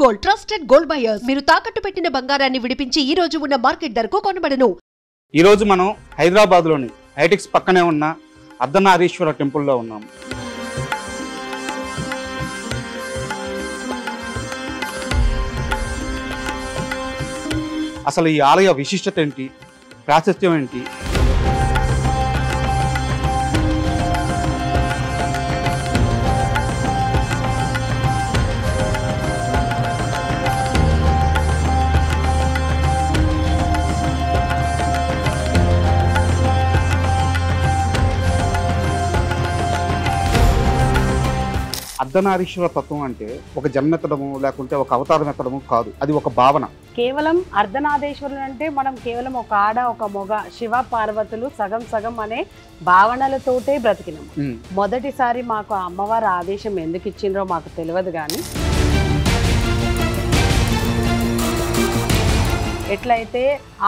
Gold trusted gold buyers మీరు తాకట్టు పెట్టిన బంగారాన్ని విడిపించి ఈ రోజు ఉన్న మార్కెట్ ధరకు కొనబడను. ఈ రోజు మనం హైదరాబాద్ లోని హైటెక్స్ పక్కనే ఉన్న అర్ధనారీశ్వర టెంపుల్ లో ఉన్నాం. అసలు ఈ ఆలయ విశిష్టత ఏంటి, ప్రాశస్త్యం ఏంటి? అర్ధనారీశ్వర తత్వం అంటే ఒక జన్మెత్తడము లేకుంటే ఒక అవతారం ఎత్తడము కాదు, అది ఒక భావన. కేవలం అర్ధనారీశ్వరులు అంటే మనం కేవలం ఒక ఆడ ఒక మొగ శివ పార్వతులు సగం సగం అనే భావనలతోటే బ్రతికినాము. మొదటిసారి మాకు అమ్మవారి ఆదేశం ఎందుకు ఇచ్చిండ్రో మాకు తెలియదు, కానీ ఎట్లయితే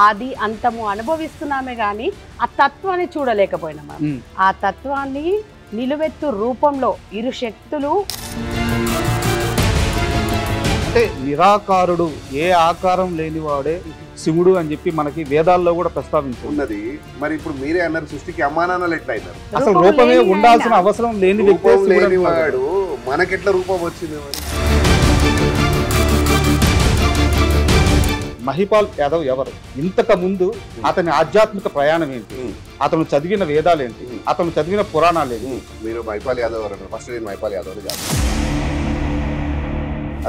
ఆది అంతము అనుభవిస్తున్నామే కానీ ఆ తత్వాన్ని చూడలేకపోయినాము. ఆ తత్వాన్ని నిలువెత్తు రూపంలో ఇరు శక్తులు అంటే నిరాకారుడు, ఏ ఆకారం లేనివాడే శివుడు అని చెప్పి మనకి వేదాల్లో కూడా ప్రస్తావించున్నది. మరి ఇప్పుడు మీరే అన్నారు సృష్టికి అమ్మానాన్నలు ఎట్లా అయినారు? అసలు రూపమే ఉండాల్సిన అవసరం లేని వాడు మనకెట్లా రూపం వచ్చింది? మహిపాల్ యాదవ్ ఎవరు? ఇంతకు ముందు అతని ఆధ్యాత్మిక ప్రయాణం ఏంటి, అతను చదివిన వేదాలు ఏంటి, అతను చదివిన పురాణాలు ఏంటి? మీరు మహిపాల్ యాదవ్ అన్నారు. ఫస్ట్ నేను మహిపాల్ యాదవ్ కాదు.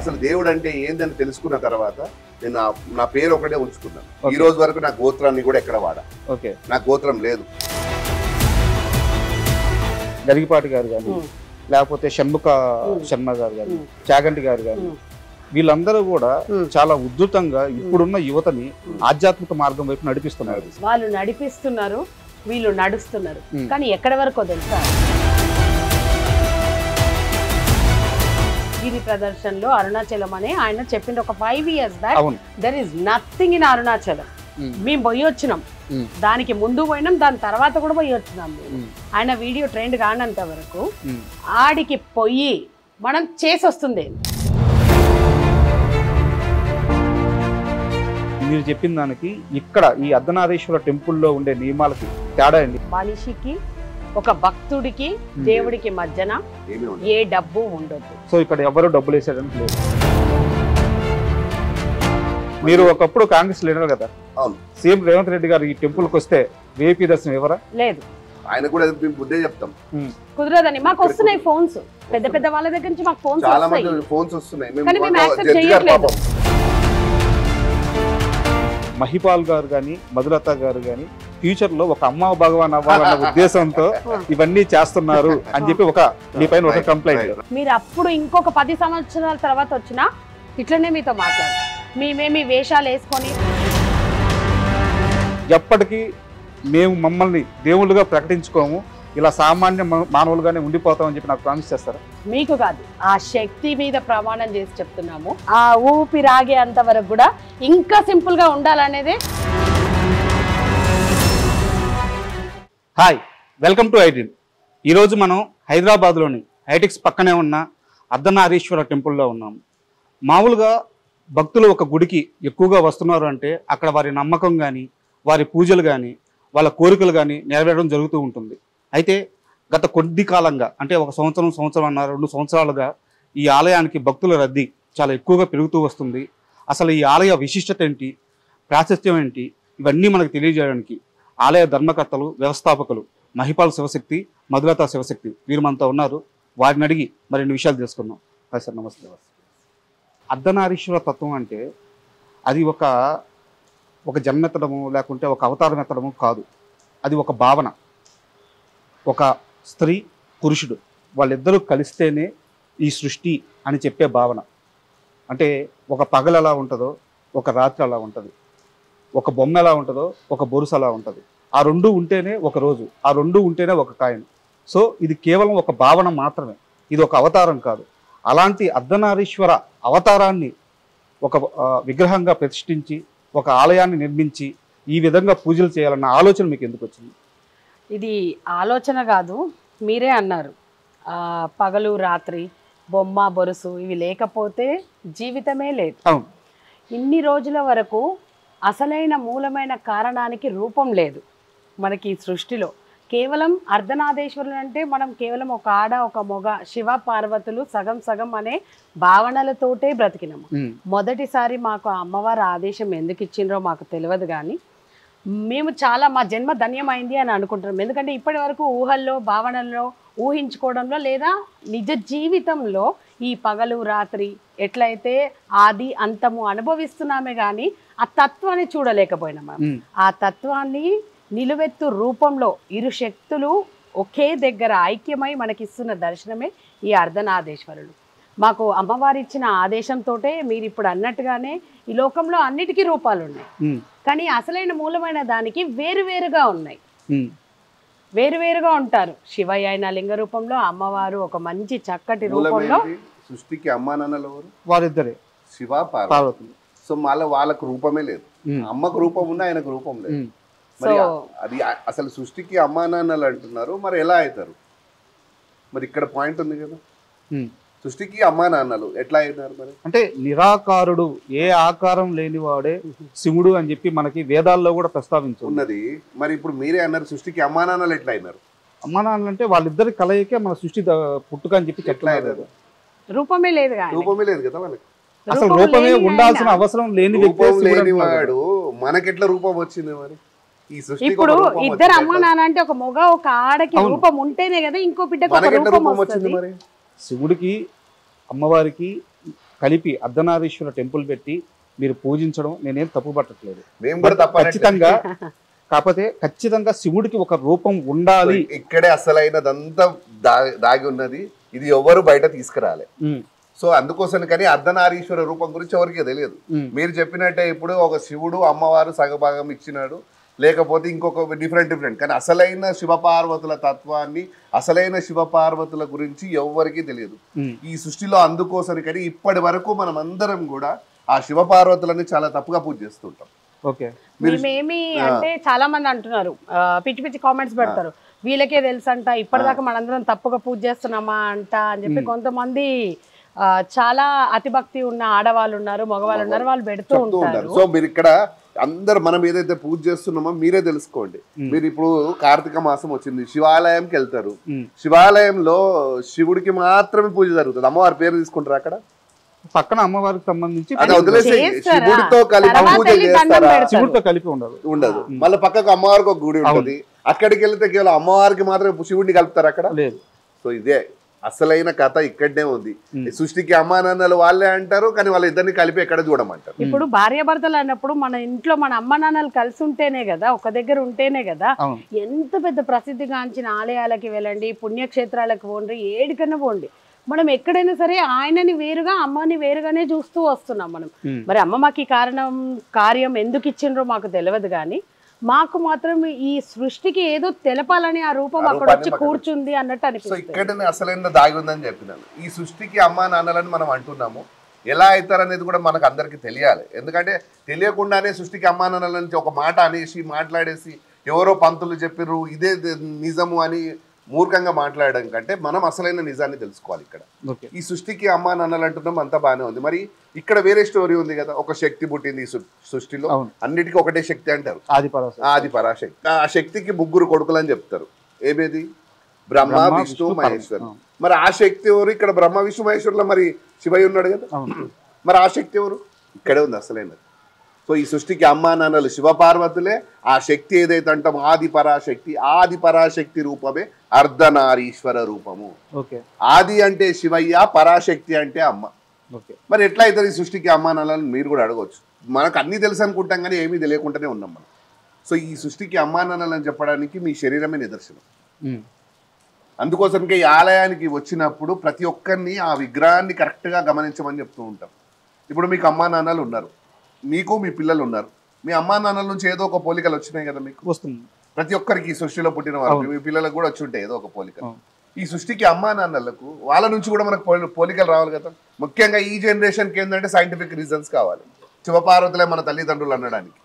అసలు దేవుడు అంటే ఏందని తెలుసుకున్న తర్వాత నేను నా పేరు ఒకటే ఉంచుకున్నాను. ఈ రోజు వరకు నా గోత్రాన్ని కూడా ఎక్కడ వాడా. ఓకే, నా గోత్రం లేదు. గరిగిపాటి గారు కానీ, లేకపోతే షణ్ముఖ శర్మ గారు కానీ, చాగంటి గారు కానీ, వీళ్ళందరూ కూడా చాలా ఉద్ధృతంగా ఇప్పుడున్న యువతని ఆధ్యాత్మిక మార్గం వైపు నడిపిస్తున్నారు. వాళ్ళు నడిపిస్తున్నారు, వీళ్ళు నడుస్తున్నారు. కానీ ఎక్కడి వరకు తెలుసా? గిరి ప్రదర్శనలో అరుణాచలం అని ఆయన చెప్పింది ఒక 5 years back. There is nothing in Arunachalam. మేము పోయి వచ్చినాం, దానికి ముందు పోయినాం, దాని తర్వాత కూడా పోయి వచ్చినాం. ఆయన వీడియో ట్రెండ్ కానంత వరకు ఆడికి పోయి మనం చేసి వస్తుంది. మీరు చెప్పిన దానికి ఇక్కడ ఈ అర్ధనారీశ్వర టెంపుల్లో ఉండే నియమాలకి తేడా అండి. మనిషికి ఒక భక్తుడికి దేవుడికి మధ్యన ఏ డబ్బు ఉండదు. సో ఇక్కడ ఎవరు డబ్బులు వేసేయడానికి లేదు. మీరు ఒకప్పుడు కాంగ్రెస్ లీడర్ కదా, సీఎం రేవంత్ రెడ్డి గారు ఈ టెంపుల్కి వస్తే విఐపీ దర్శనం ఎవరా? లేదు. ఆయన కూడా బుద్ధే చెప్తాం, కుదరదని. మాకు వస్తున్నాయి ఫోన్స్, పెద్ద పెద్ద వాళ్ళ దగ్గర నుంచి మాకు ఫోన్స్ చాలా మంది ఫోన్స్ వస్తున్నాయి. మహిపాల్ గారు కానీ, మధులత గారు కానీ ఫ్యూచర్ లో ఒక అమ్మ భగవాన్ అవ్వాలన్న ఉద్దేశంతో ఇవన్నీ చేస్తున్నారు అని చెప్పి ఒక మీ పైన ఒక కంప్లైంట్. మీరు అప్పుడు ఇంకొక 10 సంవత్సరాల తర్వాత వచ్చినా ఇట్లనే మీతో మాట్లాడు. మేమేమి వేషాలు వేసుకొని ఎప్పటికీ మేము మమ్మల్ని దేవుళ్ళుగా ప్రకటించుకోము, ఇలా సామాన్య మానవులుగానే ఉండిపోతామని చెప్పి నాకు ప్రామిస్ చేస్తారా? మీకు కాదు, ఆ శక్తి మీద ప్రమాణం చేసి చెప్తున్నాము. ఆ ఊపిరాగే అంతవరకు కూడా ఇంకా సింపుల్ గా ఉండాలనేదే. Hi, welcome to iDream. ఈరోజు మనం హైదరాబాద్లోని హైటెక్స్ పక్కనే ఉన్న అర్ధనారీశ్వర టెంపుల్లో ఉన్నాము. మామూలుగా భక్తులు ఒక గుడికి ఎక్కువగా వస్తున్నారు అంటే అక్కడ వారి నమ్మకం కానీ, వారి పూజలు కానీ, వాళ్ళ కోరికలు కానీ నెరవేరడం జరుగుతూ ఉంటుంది. అయితే గత కొద్ది కాలంగా, అంటే ఒక సంవత్సరం అన్న 2 సంవత్సరాలుగా ఈ ఆలయానికి భక్తుల రద్దీ చాలా ఎక్కువగా పెరుగుతూ వస్తుంది. అసలు ఈ ఆలయ విశిష్టత ఏంటి, ప్రాశస్త్యం ఏంటి, ఇవన్నీ మనకు తెలియజేయడానికి ఆలయ ధర్మకర్తలు, వ్యవస్థాపకులు మహిపాల్ శివశక్తి, మధులత శివశక్తి వీరు మనతో ఉన్నారు. వారిని అడిగి మరిన్ని విషయాలు తెలుసుకుందాం. హాయ్ సార్, నమస్తే. అర్ధనారీశ్వర తత్వం అంటే అది ఒక జన్మెత్తడము లేకుంటే ఒక అవతారం ఎత్తడము కాదు, అది ఒక భావన. ఒక స్త్రీ, పురుషుడు వాళ్ళిద్దరూ కలిస్తేనే ఈ సృష్టి అని చెప్పే భావన. అంటే ఒక పగలు ఎలా ఉంటుందో ఒక రాత్రి అలా ఉంటుంది, ఒక బొమ్మ ఎలా ఉంటుందో ఒక బొరుసు అలా ఉంటుంది. ఆ రెండు ఉంటేనే ఒక రోజు, ఆ రెండు ఉంటేనే ఒక కాయను. సో ఇది కేవలం ఒక భావన మాత్రమే, ఇది ఒక అవతారం కాదు. అలాంటి అర్ధనారీశ్వర అవతారాన్ని ఒక విగ్రహంగా ప్రతిష్ఠించి ఒక ఆలయాన్ని నిర్మించి ఈ విధంగా పూజలు చేయాలన్న ఆలోచన మీకు ఎందుకు వచ్చింది? ఇది ఆలోచన కాదు, మీరే అన్నారు పగలు రాత్రి బొమ్మ బొరుసు ఇవి లేకపోతే జీవితమే లేదు. అవును. ఇన్ని రోజుల వరకు అసలైన మూలమైన కారణానికి రూపం లేదు మనకి ఈ సృష్టిలో. కేవలం అర్ధనాదేశ్వరులు అంటే మనం కేవలం ఒక ఆడ ఒక మొగ శివ పార్వతులు సగం సగం అనే భావనలతోటే బ్రతికినాము. మొదటిసారి మాకు అమ్మవారి ఆదేశం ఎందుకు ఇచ్చిండ్రో మాకు తెలియదు, కానీ మేము చాలా మా జన్మ ధన్యమైంది అని అనుకుంటున్నాం. ఎందుకంటే ఇప్పటి వరకు ఊహల్లో భావనల్లో ఊహించుకోవడంలో లేదా నిజ జీవితంలో ఈ పగలు రాత్రి ఎట్లయితే ఆది అంతము అనుభవిస్తున్నామే కానీ ఆ తత్వాన్ని చూడలేకపోయినాం. ఆ తత్వాన్ని నిలువెత్తు రూపంలో ఇరు శక్తులు ఒకే దగ్గర ఐక్యమై మనకిస్తున్న దర్శనమే ఈ అర్ధనాదేశ్వరులు. మాకు అమ్మవారి ఇచ్చిన ఆదేశంతో మీరు ఇప్పుడు అన్నట్టుగానే ఈ లోకంలో అన్నిటికీ రూపాలు ఉన్నాయి, కానీ అసలైన మూలమైన దానికి వేరువేరుగా ఉన్నాయి, వేరువేరుగా ఉంటారు. శివయ్య అయిన లింగ రూపంలో, అమ్మవారు ఒక మంచి చక్కటి రూపంలో. సృష్టికి అమ్మా నాన్నలు వారిద్దరే శివ పార్వతి. సో మళ్ళీ వాళ్ళకు రూపమే లేదు. అమ్మకు రూపం ఉన్నా ఆయనకు రూపం లేదు. మరి అది అసలు సృష్టికి అమ్మా నాన్నలు అంటున్నారు, మరి ఎలా అవుతారు? మరి ఇక్కడ పాయింట్ ఉంది కదా, సృష్టికి అమ్మా నాన్నలు ఎట్లా అయినారు మరి? అంటే నిరాకారుడు, ఏ ఆకారం లేనివాడే శివుడు అని చెప్పి మనకి వేదాల్లో కూడా ప్రస్తావించు ఉన్నది. మరి ఇప్పుడు మీరే అన్నారు సృష్టికి అమ్మా నాన్నలు ఎట్లా అయినారు? అమ్మా నాన్నలు అంటే వాళ్ళిద్దరి కలయికే మన సృష్టి పుట్టుక అని చెప్పి ఎట్లా అయినారు? రూపమే లేదు, రూపమే లేదు కదా వాళ్ళకి. అసలు రూపమే ఉండాల్సిన అవసరం లేని రూపం లేనివాడు మనకెట్లా రూపం వచ్చింది మరి? ఈ సృష్టి ఇప్పుడు ఇద్దరు అమ్మ నాన్న అంటే ఒక మొగ ఒక ఆడకి రూపం ఉంటేనే కదా ఇంకో బిడ్డకు రూపం వచ్చింది. మరి శివుడికి అమ్మవారికి కలిపి అర్ధనారీశ్వర టెంపుల్ పెట్టి మీరు పూజించడం నేనేం తప్పు పట్టట్లేదు, ఖచ్చితంగా. కాకపోతే ఖచ్చితంగా శివుడికి ఒక రూపం ఉండాలి. ఇక్కడే అసలైనదంతా దాగి ఉన్నది, ఇది ఎవరు బయట తీసుకురాలే. సో అందుకోసం కానీ అర్ధనారీశ్వర రూపం గురించి ఎవరికి తెలియదు. మీరు చెప్పినట్టే ఇప్పుడు ఒక శివుడు అమ్మవారు సగభాగం ఇచ్చినాడు, లేకపోతే ఇంకొక డిఫరెంట్ కానీ అసలైన శివపార్వతుల తత్వాన్ని, అసలైన శివపార్వతుల గురించి ఎవరికి తెలియదు ఈ సృష్టిలో. అందుకోసం కానీ ఇప్పటి వరకు మనం అందరం కూడా ఆ శివపార్వతులని చాలా తప్పుగా పూజ చేస్తుంటాం. మేమేమి అంటే చాలా మంది అంటున్నారు, పిచ్చి పిచ్చి కామెంట్స్ పెడతారు, వీళ్ళకే తెలుసు అంట, ఇప్పటిదాకా మనందరం తప్పుగా పూజ చేస్తున్నామా అంట అని చెప్పి కొంతమంది చాలా అతిభక్తి ఉన్న ఆడవాళ్ళు ఉన్నారు, మగవాళ్ళు ఉన్నారు, వాళ్ళు పెడుతూ ఉంటారు. సో మీరు ఇక్కడ అందరు మనం ఏదైతే పూజ చేస్తున్నామో మీరే తెలుసుకోండి. మీరు ఇప్పుడు కార్తీక మాసం వచ్చింది, శివాలయంకి వెళ్తారు, శివాలయంలో శివుడికి మాత్రమే పూజ జరుగుతుంది, అమ్మవారి పేరు తీసుకుంటారు అక్కడ పక్కన అమ్మవారికి సంబంధించి వదిలేసి శివుడితో కలిపి పూజ చేస్తారా? శివుడితో కలిపి ఉండదు. మళ్ళీ పక్కకు అమ్మవారికి ఒక గుడి ఉంటుంది, అక్కడికి వెళ్తే కేవలం అమ్మవారికి మాత్రమే శివుడిని కలుపుతారు అక్కడ లేదు. సో ఇదే అసలైన కథ ఇక్కడనే ఉంది. సృష్టికి అమ్మా నాన్నలు వాళ్ళే అంటారు, కానీ వాళ్ళ ఇద్దరిని కలిపి ఎక్కడ చూడమంటారు. ఇప్పుడు భార్యాభర్తలు అన్నప్పుడు మన ఇంట్లో మన అమ్మ నాన్నలు కలిసి ఉంటేనే కదా, ఒక దగ్గర ఉంటేనే కదా. ఎంత పెద్ద ప్రసిద్ధిగాంచిన ఆలయాలకి వెళ్ళండి, పుణ్యక్షేత్రాలకు పోండి, ఏడికన్నా పోండి, మనం ఎక్కడైనా సరే ఆయనని వేరుగా అమ్మని వేరుగానే చూస్తూ వస్తున్నాం మనం. మరి అమ్మ మాకు ఈ కార్యం ఎందుకు ఇచ్చిండ్రో మాకు తెలియదు, కానీ మాకు మాత్రం ఈ సృష్టికి ఏదో తెలపాలని ఆ రూపం అక్కడ వచ్చి కూర్చుంది అన్నట్టు అనిపిస్తుంది. ఇక్కడనే అసలైన దాగి ఉందని చెప్పినాను. ఈ సృష్టికి అమ్మా నాన్నలని మనం అంటున్నాము, ఎలా అవుతారనేది కూడా మనకు అందరికి తెలియాలి. ఎందుకంటే తెలియకుండానే సృష్టికి అమ్మా నాన్నలని ఒక మాట అనేసి మాట్లాడేసి ఎవరో పంతులు చెప్పిర్రు ఇదే నిజము అని మూర్ఖంగా మాట్లాడడం కంటే మనం అసలైన నిజాన్ని తెలుసుకోవాలి. ఇక్కడ ఈ సృష్టికి అమ్మా నాన్నలు అంటున్నాం, అంతా బాగానే ఉంది. మరి ఇక్కడ వేరే స్టోరీ ఉంది కదా, ఒక శక్తి పుట్టింది ఈ సృష్టిలో, అన్నిటికీ ఒకటే శక్తి అంటారు, ఆది పరాశక్తి. ఆ శక్తికి ముగ్గురు కొడుకులు అని చెప్తారు, ఏమేది బ్రహ్మ విష్ణు మహేశ్వరు. మరి ఆ శక్తి ఎవరు? ఇక్కడ బ్రహ్మ విష్ణు మహేశ్వరులో మరి శివయ్య ఉన్నాడు కదా, మరి ఆ శక్తి ఎవరు? ఇక్కడే ఉంది అసలైనది. సో ఈ సృష్టికి అమ్మా నాన్నలు శివపార్వతులే, ఆ శక్తి ఏదైతే అంటాం ఆది పరాశక్తి, ఆది పరాశక్తి రూపమే అర్ధనారీశ్వర రూపము. ఆది అంటే శివయ్య, పరాశక్తి అంటే అమ్మ. మరి ఎట్లా అవుతుంది ఈ సృష్టికి అమ్మా నాన్నలను మీరు కూడా అడగవచ్చు. మనకు అన్నీ తెలుసు అనుకుంటాం కానీ ఏమీ తెలియకుండానే ఉన్నాం మనం. సో ఈ సృష్టికి అమ్మా నాన్నలని చెప్పడానికి మీ శరీరమే నిదర్శనం. అందుకోసంకే ఈ ఆలయానికి వచ్చినప్పుడు ప్రతి ఒక్కరిని ఆ విగ్రహాన్ని కరెక్ట్గా గమనించమని చెప్తూ ఉంటాం. ఇప్పుడు మీకు అమ్మా నాన్నలు ఉన్నారు, మీకు మీ పిల్లలు ఉన్నారు, మీ అమ్మా నాన్నల నుంచి ఏదో ఒక పోలికలు వచ్చినాయి కదా మీకు వస్తుంది. ప్రతి ఒక్కరికి ఈ సృష్టిలో పుట్టిన వారు మీ పిల్లలకు కూడా వచ్చి ఉంటాయి ఏదో ఒక పోలిక. ఈ సృష్టికి అమ్మా నాన్నలకు వాళ్ళ నుంచి కూడా మనకు పోలికలు రావాలి కదా. ముఖ్యంగా ఈ జనరేషన్కి ఏంటంటే సైంటిఫిక్ రీజన్స్ కావాలి. శివపార్వతులే మన తల్లిదండ్రులు అనడానికి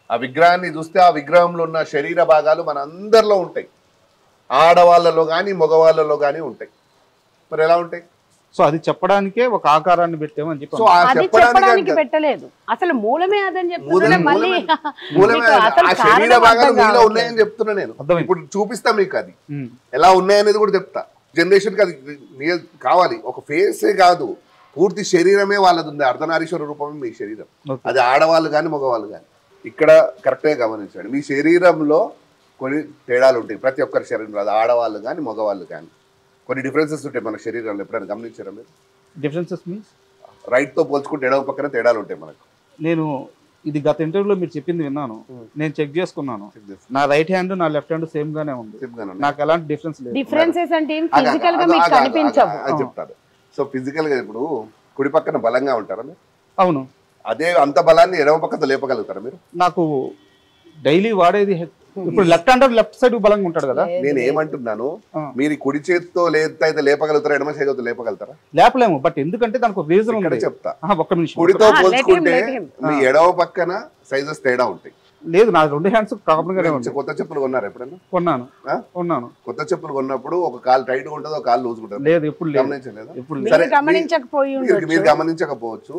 ఆ విగ్రహాన్ని చూస్తే ఆ విగ్రహంలో ఉన్న శరీర భాగాలు మన అందరిలో ఉంటాయి, ఆడవాళ్ళలో కానీ మగవాళ్ళలో కానీ ఉంటాయి. మరి ఎలా ఉంటాయి? సో అది చెప్పడానికే ఒక ఆకారాన్ని పెట్టామని చెప్పి సో అది చెప్పడానికి పెట్టలేదు, అసలు మూలమే అదని చెప్తున్నా. మళ్ళీ ఆ శరీర భాగాలు మీలో ఉన్నాయని చెప్తున్నా నేను. ఇప్పుడు చూపిస్తా మీకు అది ఎలా ఉన్నాయనేది కూడా చెప్తా. జనరేషన్ కి అది కావాలి, ఒక ఫేసే కాదు పూర్తి శరీరమే వాళ్ళది ఉంది. అర్ధనారీశ్వర రూపమే మీ శరీరం. అది ఆడవాళ్ళు కానీ మగవాళ్ళు కానీ. ఇక్కడ కరెక్ట్గా గమనించండి, మీ శరీరంలో కొన్ని తేడాలు ఉంటాయి ప్రతి ఒక్కరి శరీరంలో. అది ఆడవాళ్ళు కానీ మగవాళ్ళు కానీ కొన్ని డిఫరెన్సెస్ ఉంటాయి మన శరీరంలో. ఎప్పుడైనా గమనించారా మీరు? డిఫరెన్సెస్ మీన్స్ రైట్తో పోల్చుకుంటే ఎడవ పక్కన తేడాలు ఉంటాయి మనకు. నేను ఇది గత ఇంటర్వ్యూలో మీరు చెప్పింది విన్నాను, నేను చెక్ చేసుకున్నాను. నా రైట్ హ్యాండ్ నా లెఫ్ట్ హ్యాండ్ సేమ్ గానే ఉంది, నాకు ఎలాంటి డిఫరెన్స్ లేదు. డిఫరెన్సెస్ అంటే ఫిజికల్ గా మీకు కనిపించవు అని చెప్తారు. సో ఫిజికల్ గా ఇప్పుడు కుడి పక్కన బలంగా ఉంటారా మీరు? అవును. అదే అంత బలాన్ని ఎడమ పక్కన లేపగలుగుతారా మీరు? నాకు డైలీ వాడేది ఇప్పుడు లెఫ్ట్ హ్యాండ్ లెఫ్ట్ సైడ్ బలంగా ఉంటాడు కదా. నేను ఏమంటున్నాను, మీరు కుడి చేతితో అయితే లేపగలుగుతారా, ఎడమ చేతితో లేపగలుగుతారా? లేపలేము. బట్ ఎందుకంటే దానికి రీజన్ ఉంది, చెప్తా. ఒక్క నిమిషం. కుడితో పోల్చుకుంటే మీ ఎడమ పక్కన సైజెస్ తేడా ఉంటాయి. లేదు, నా 2 హ్యాండ్స్ కామన్ గానే ఉంటాయి. కొత్త చెప్పులు కొన్నారు ఎప్పుడైనా? కొన్నాను. కొత్త చెప్పులు కొన్నప్పుడు ఒక కాలు టైట్ గా ఉంటుంది, ఒక కాలు లూజ్ ఉంటుంది. లేదు, ఎప్పుడు గమనించలేదు. మీరు గమనించకపోవచ్చు.